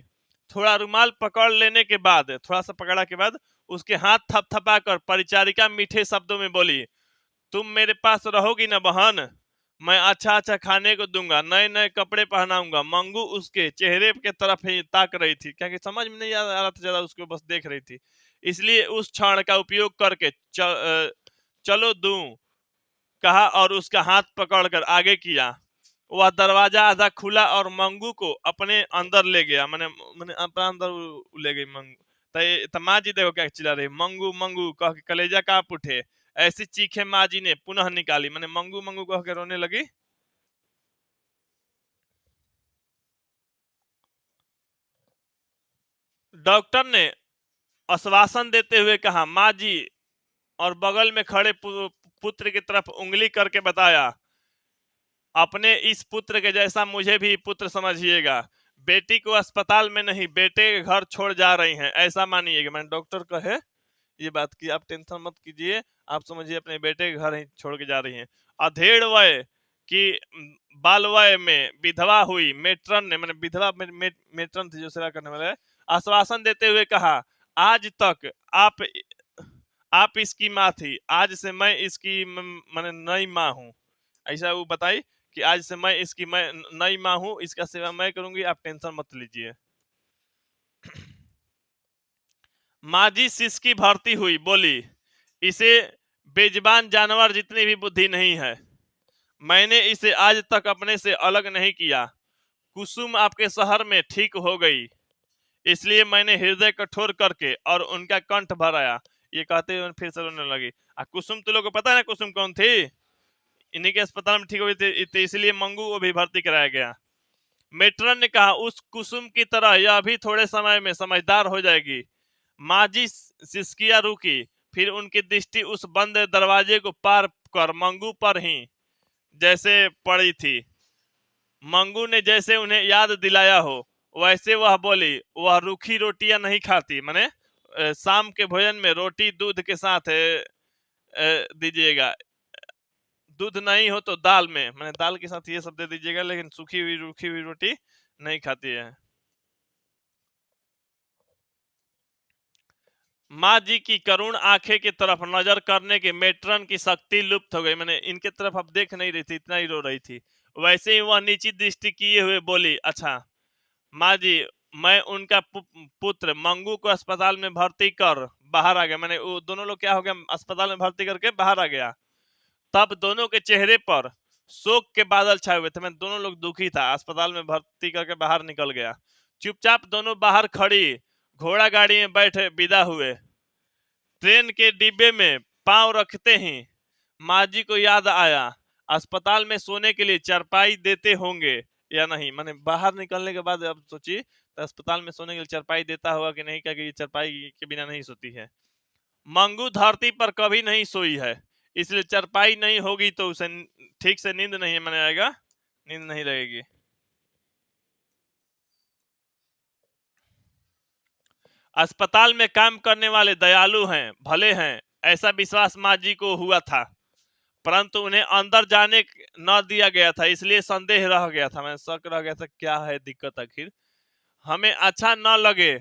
थोड़ा रुमाल पकड़ लेने के बाद, थोड़ा सा पकड़ा के बाद उसके हाथ थपथपाकर परिचारिका मीठे शब्दों में बोली, तुम मेरे पास रहोगी ना बहन? मैं अच्छा अच्छा खाने को दूंगा, नए नए कपड़े पहनाऊंगा। मंगू उसके चेहरे के तरफ ही ताक रही थी, क्योंकि समझ में नहीं आ रहा था ज्यादा, उसको बस देख रही थी। इसलिए उस क्षण का उपयोग करके चलो दूं कहा और उसका हाथ पकड़कर आगे किया। वह दरवाजा आधा खुला और मंगू को अपने अंदर ले गया। मैंने अपना अंदर ले गई मंगू। तो माँ जी देखो क्या चिल्ला रही, मंगू मंगू कह के कलेजा कांप उठे। ऐसी चीखें माँ जी ने पुनः निकाली। मैंने मंगू मंगू कह के रोने लगी। डॉक्टर ने आश्वासन देते हुए कहा, माँ जी, और बगल में खड़े पुत्र की तरफ उंगली करके बताया, अपने इस पुत्र के जैसा मुझे भी पुत्र समझिएगा। बेटी को अस्पताल में नहीं, बेटे के घर छोड़ जा रही हैं, ऐसा मानिएगा। मैंने डॉक्टर कहे ये बात की, आप टेंशन मत कीजिए, आप समझिए अपने बेटे के घर ही छोड़ के जा रही हैं। अधेड़ वय की बाल वय में विधवा हुई मेट्रन ने, मैंने विधवा मेट्रन थी जो सेवा करने वाले, आश्वासन देते हुए कहा, आज तक आप इसकी माँ थी, आज से मैं इसकी मैंने नई माँ हूँ। ऐसा वो बताई कि आज से मैं इसकी नई माँ हूँ, इसका सेवा मैं करूंगी, आप टेंशन मत लीजिए। माजी सिसकी भर्ती हुई, बोली, इसे बेजबान जानवर जितनी भी बुद्धि नहीं है। मैंने इसे आज तक अपने से अलग नहीं किया। कुसुम आपके शहर में ठीक हो गई, इसलिए मैंने हृदय कठोर करके और उनका कंठ भराया। ये कहते हुए फिर से रोने लगी। कुसुम तो लोगों को पता है ना कुसुम कौन थी? इन्हीं के अस्पताल में ठीक हुई थी, इसलिए मंगू को भी भर्ती कराया गया। मेट्रन ने कहा, उस कुसुम की तरह यह भी थोड़े समय में समझदार हो जाएगी। माजी सिसकिया रुकी, फिर उनकी दृष्टि उस बंद दरवाजे को पार कर मंगू पर ही जैसे पड़ी थी। मंगू ने जैसे उन्हें याद दिलाया हो वैसे वह बोली, वह रूखी रोटियां नहीं खाती। मैंने शाम के भोजन में रोटी दूध के साथ दीजिएगा, दूध नहीं हो तो दाल में, मैंने दाल के साथ ये सब दे दीजिएगा, लेकिन सूखी हुई रूखी हुई रोटी नहीं खाती है। माँ जी की करुण आंखें की तरफ नजर करने की मेट्रन की शक्ति लुप्त हो गई। मैंने इनके तरफ अब देख नहीं रही थी, इतना ही रो रही थी। वैसे ही वह नीची दृष्टि किए हुए बोली, अच्छा माँ जी, मैं उनका पुत्र मंगू को अस्पताल में भर्ती कर बाहर आ गया। मैंने वो दोनों लोग क्या हो गया, अस्पताल में भर्ती करके बाहर आ गया। तब दोनों के चेहरे पर शोक के बादल छाए हुए थे। मैं दोनों लोग दुखी था, अस्पताल में भर्ती करके बाहर निकल गया। चुपचाप दोनों बाहर खड़ी घोड़ा गाड़ी में बैठे विदा हुए। ट्रेन के डिब्बे में पांव रखते ही माँ जी को याद आया, अस्पताल में सोने के लिए चारपाई देते होंगे या नहीं। माने बाहर निकलने के बाद अब सोची तो अस्पताल में सोने के लिए चारपाई देता होगा कि नहीं, क्या कि ये चारपाई के बिना नहीं सोती है। मंगू धरती पर कभी नहीं सोई है, इसलिए चारपाई नहीं होगी तो उसे ठीक से नींद नहीं माने आएगा, नींद नहीं लगेगी। अस्पताल में काम करने वाले दयालु हैं, भले हैं, ऐसा विश्वास माँ जी को हुआ था, परंतु उन्हें अंदर जाने न दिया गया था, इसलिए संदेह रह गया था। मैं शक रह गया था क्या है दिक्कत आखिर। हमें अच्छा न लगे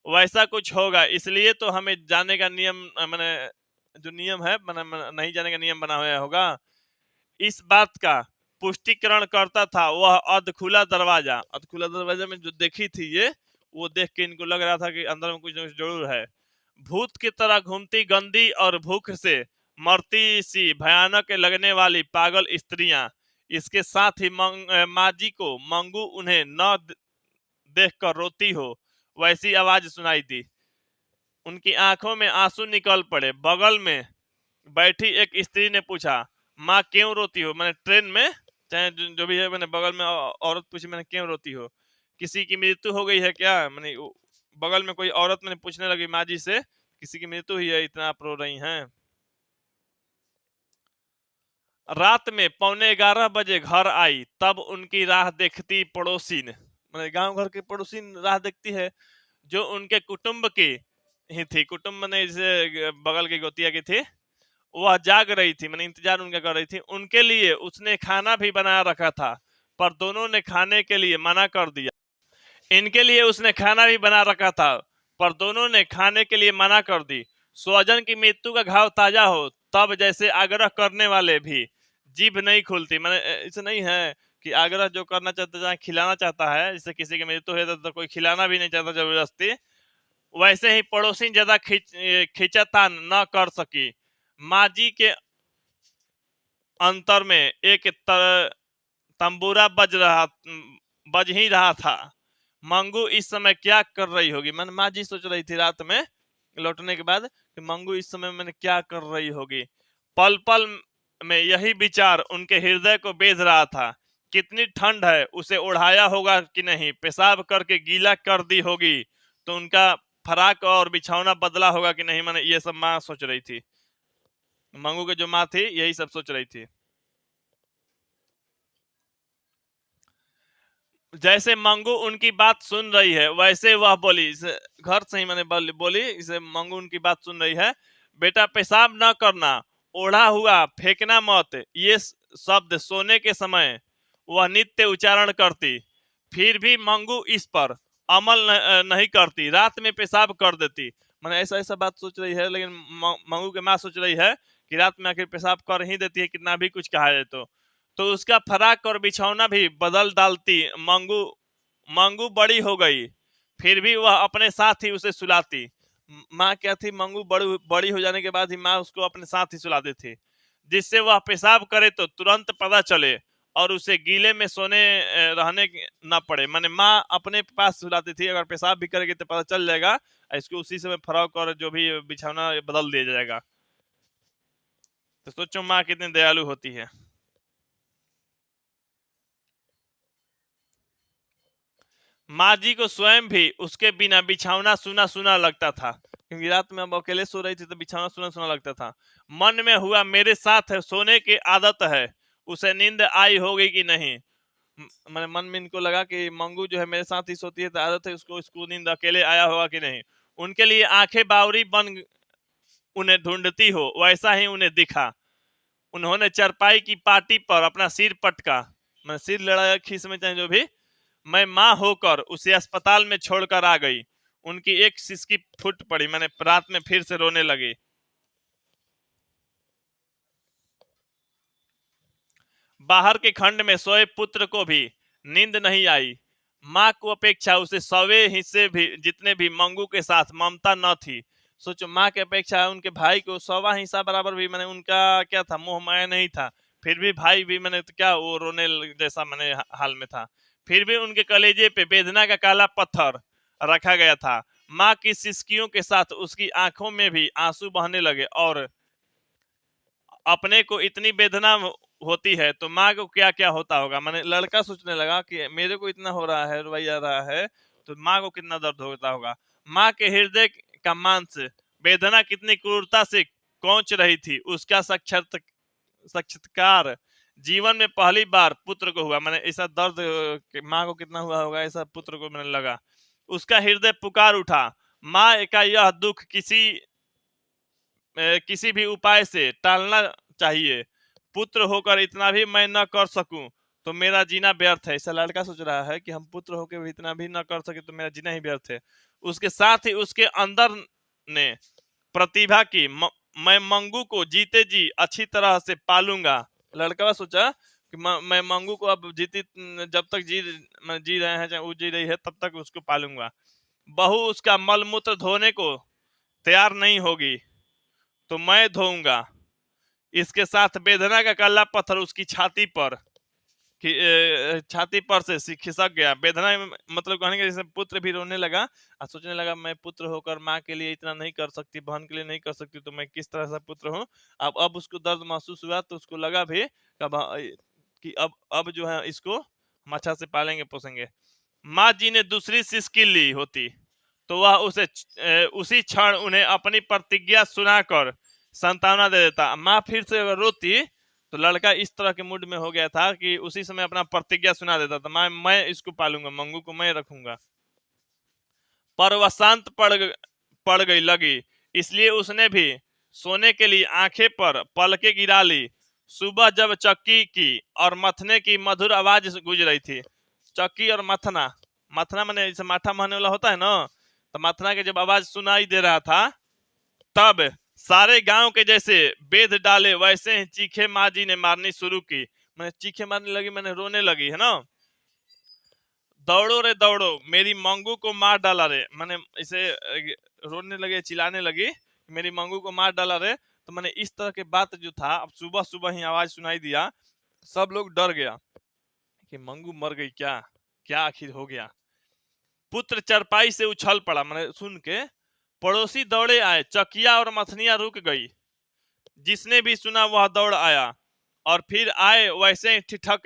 वैसा कुछ होगा, इसलिए तो हमें जाने का नियम मैंने जो नियम है मैंने नहीं जाने का नियम बना हुआ होगा। इस बात का पुष्टिकरण करता था वह अधखुला दरवाजा। अधखुला दरवाजा में जो देखी थी ये, वो देख के इनको लग रहा था कि अंदर में कुछ न कुछ जरूर है। भूत की तरह घूमती गंदी और भूख से मरती सी भयानक लगने वाली पागल स्त्रियां, इसके साथ ही माँ जी को मंगू उन्हें न देखकर रोती हो वैसी आवाज सुनाई दी। उनकी आंखों में आंसू निकल पड़े। बगल में बैठी एक स्त्री ने पूछा, माँ क्यों रोती हो? मैंने ट्रेन में चाहे जो भी है, मैंने बगल में औरत पूछी, मैंने क्यों रोती हो? किसी की मृत्यु हो गई है क्या? मैंने बगल में कोई औरत मैंने पूछने लगी माँ जी से, किसी की मृत्यु हुई है इतना आप रो रही हैं? रात में 11:15 बजे घर आई, तब उनकी राह देखती पड़ोसीन, मैंने गांव घर के पड़ोसीन राह देखती है जो उनके कुटुंब की ही थी। कुटुंब ने जैसे बगल की गोतिया की थी, वह जाग रही थी, मैंने इंतजार उनका कर रही थी। उनके लिए उसने खाना भी बनाया रखा था, पर दोनों ने खाने के लिए मना कर दिया। इनके लिए उसने खाना भी बना रखा था, पर दोनों ने खाने के लिए मना कर दी। स्वजन की मृत्यु का घाव ताजा हो तब जैसे आग्रह करने वाले भी जीभ नहीं खुलती। मैंने ऐसे नहीं है कि आग्रह जो करना चाहता है, खिलाना चाहता है, जैसे किसी की मृत्यु है तो कोई खिलाना भी नहीं चाहता जबरदस्ती, वैसे ही पड़ोसी ज्यादा खिंचातान न कर सकी। माँ जी के अंतर में एक तंबूरा बज ही रहा था। मंगू इस समय क्या कर रही होगी? मन माँ जी सोच रही थी रात में लौटने के बाद कि मंगू इस समय मैंने क्या कर रही होगी। पल पल में यही विचार उनके हृदय को बेध रहा था। कितनी ठंड है, उसे ओढ़ाया होगा कि नहीं, पेशाब करके गीला कर दी होगी तो उनका फराक और बिछौना बदला होगा कि नहीं। मैंने ये सब माँ सोच रही थी, मंगू की जो माँ थी यही सब सोच रही थी। जैसे मंगू उनकी बात सुन रही है वैसे वह बोली, घर से ही मैंने बोली इसे, मंगू उनकी बात सुन रही है, बेटा पेशाब न करना, ओढ़ा हुआ फेंकना मत, ये शब्द सोने के समय वह नित्य उच्चारण करती। फिर भी मंगू इस पर अमल नहीं करती, रात में पेशाब कर देती। मैंने ऐसा ऐसा बात सोच रही है, लेकिन मंगू की माँ सोच रही है कि रात में आखिर पेशाब कर ही देती है, कितना भी कुछ कहा जाए तो उसका फराक और बिछौना भी बदल डालती। मंगू मंगू बड़ी हो गई, फिर भी वह अपने साथ ही उसे सुलाती। माँ क्या थी, मंगू बड़ी हो जाने के बाद ही माँ उसको अपने साथ ही सुलाती थी, जिससे वह पेशाब करे तो तुरंत पता चले और उसे गीले में सोने रहने न पड़े। माने माँ अपने पास सुलाती थी, अगर पेशाब भी करेगी तो पता चल जाएगा, इसको उसी समय फराक और जो भी बिछौना बदल दिया जाएगा। तो सोचो माँ कितनी दयालु होती है। माँ जी को स्वयं भी उसके बिना बिछौना सुना सुना लगता था, क्योंकि रात में अब अकेले सो रही थी तो बिछौना सुना सुना लगता था। मन में हुआ मेरे साथ सोने की आदत है, उसे नींद आई होगी कि नहीं। मैंने मन में इनको लगा कि मंगू जो है मेरे साथ ही सोती है तो आदत है उसको, इसको नींद अकेले आया होगा कि नहीं। उनके लिए आंखें बावरी बन उन्हें ढूंढती हो वैसा ही उन्हें दिखा। उन्होंने चरपाई की पाटी पर अपना सिर पटका, मैं सिर लड़ाया खीस में चाहे जो भी, मैं माँ होकर उसे अस्पताल में छोड़कर आ गई। उनकी एक सिसकी फूट पड़ी, मैंने रात में फिर से रोने लगी। बाहर के खंड में सोए पुत्र को भी नींद नहीं आई। माँ को अपेक्षा उसे सवे हिस्से भी जितने भी मंगू के साथ ममता न थी। सोचो माँ के अपेक्षा उनके भाई को सवा हिस्सा बराबर भी मैंने उनका क्या था, मोह माया नहीं था। फिर भी भाई भी मैंने तो क्या वो रोने जैसा हाल में था। फिर भी उनके कलेजे पे वेदना का काला पत्थर रखा गया था। माँ की सिसकियों के साथ उसकी आंखों में भी आंसू बहने लगे और अपने को इतनी वेदना होती है तो माँ को क्या क्या होता होगा। मैंने लड़का सोचने लगा कि मेरे को इतना हो रहा है, रोइया रहा है, तो माँ को कितना दर्द होता होगा। माँ के हृदय का मांस वेदना कितनी क्रूरता से कौंच रही थी। उसका साक्षात्कार जीवन में पहली बार पुत्र को हुआ। मैंने ऐसा दर्द माँ को कितना हुआ होगा, ऐसा पुत्र को मैंने लगा। उसका हृदय पुकार उठा। माँ का यह दुख किसी भी उपाय से टालना चाहिए। पुत्र होकर इतना भी मैं न कर सकूं तो मेरा जीना व्यर्थ है। ऐसा लड़का सोच रहा है कि हम पुत्र होकर भी इतना भी न कर सके तो मेरा जीना ही व्यर्थ है। उसके साथ ही उसके अंदर ने प्रतिभा की मैं मंगू को जीते जी अच्छी तरह से पालूंगा। लड़का सोचा कि मैं मंगू को अब जब तक जी रहे हैं, चाहे वो जी रही है, तब तक उसको पालूंगा। बहू उसका मलमूत्र धोने को तैयार नहीं होगी तो मैं धोऊंगा। इसके साथ वेदना का काला पत्थर उसकी छाती पर से खिसक गया। वेदना मतलब कहने का जैसे पुत्र भी रोने लगा और सोचने लगा मैं पुत्र होकर माँ के लिए इतना नहीं कर सकती, बहन के लिए नहीं कर सकती, तो मैं किस तरह से पुत्र हूँ। अब उसको दर्द महसूस हुआ तो उसको लगा भी कि अब जो है इसको हम अच्छा से पालेंगे पोसेंगे। माँ जी ने दूसरी सिसकी ली होती तो वह उसी क्षण उन्हें अपनी प्रतिज्ञा सुनाकर सांत्वना दे देता। माँ फिर से अगर रोती तो लड़का इस तरह के मूड में हो गया था कि उसी समय अपना प्रतिज्ञा सुना देता था, मैं इसको पालूंगा, मंगू को मैं रखूंगा। पर वह शांत पड़ गई लगी, इसलिए उसने भी सोने के लिए आंखें पर पलके गिरा ली। सुबह जब चक्की की और मथने की मधुर आवाज गूंज रही थी। चक्की और मथना, मथना मैंने जैसे माठा महने वाला होता है ना, तो मथना के जब आवाज सुनाई दे रहा था तब सारे गांव के जैसे बेद डाले वैसे ही चीखे माँ जी ने मारनी शुरू की। मैंने चीखे मारने लगी, मैंने रोने लगी है ना। दौड़ो रे दौड़ो, मेरी मंगू को मार डाला रे। मैंने इसे रोने लगे, चिल्लाने लगी, मेरी मंगू को मार डाला रे। तो मैंने इस तरह के बात जो था, अब सुबह सुबह ही आवाज सुनाई दिया, सब लोग डर गया कि मंगू मर गई क्या, क्या आखिर हो गया। पुत्र चरपाई से उछल पड़ा। मैंने सुन के पड़ोसी दौड़े आए, चकिया और मथनिया रुक गई। जिसने भी सुना वह दौड़ आया और फिर आए वैसे ही ठिठक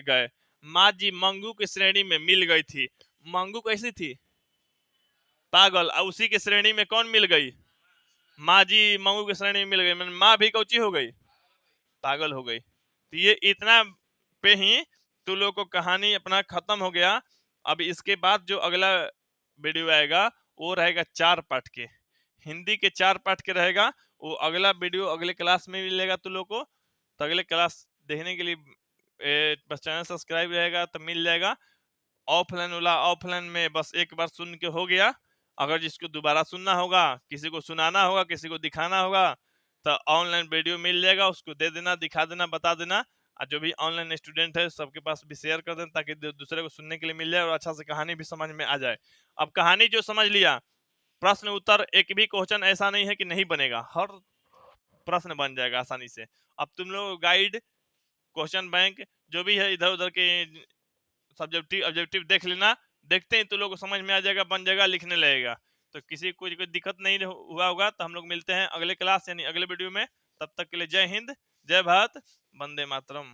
गए। माँ जी मंगू की श्रेणी में मिल गई थी। मंगू कैसी थी, पागल, और उसी की श्रेणी में कौन मिल गई, माँ जी मंगू की श्रेणी में मिल गई। मैंने माँ भी कौची हो गई, पागल हो गई। तो ये इतना पे ही तू लोग को कहानी अपना खत्म हो गया। अब इसके बाद जो अगला वीडियो आएगा वो रहेगा 4 पार्ट के, हिंदी के 4 पार्ट के रहेगा। वो अगला वीडियो अगले क्लास में मिलेगा तू लोग को। तो अगले क्लास देखने के लिए बस चैनल सब्सक्राइब रहेगा तो मिल जाएगा। ऑफलाइन वाला ऑफलाइन में बस एक बार सुन के हो गया। अगर जिसको दोबारा सुनना होगा, किसी को सुनाना होगा, किसी को दिखाना होगा, तो ऑनलाइन वीडियो मिल जाएगा, उसको दे देना, दिखा देना, बता देना। और जो भी ऑनलाइन स्टूडेंट है सबके पास भी शेयर कर देना ताकि दूसरे को सुनने के लिए मिल जाए और अच्छा से कहानी भी समझ में आ जाए। अब कहानी जो समझ लिया, प्रश्न उत्तर एक भी क्वेश्चन ऐसा नहीं है कि नहीं बनेगा, हर प्रश्न बन जाएगा आसानी से। अब तुम लोग गाइड, क्वेश्चन बैंक जो भी है इधर उधर के सब्जेक्टिव ऑब्जेक्टिव देख लेना, देखते ही तो लोग को समझ में आ जाएगा, बन जाएगा, लिखने लगेगा। तो किसी को कोई दिक्कत नहीं हुआ होगा तो हम लोग मिलते हैं अगले क्लास यानी अगले वीडियो में। तब तक के लिए जय हिंद, जय भारत, वंदे मातरम।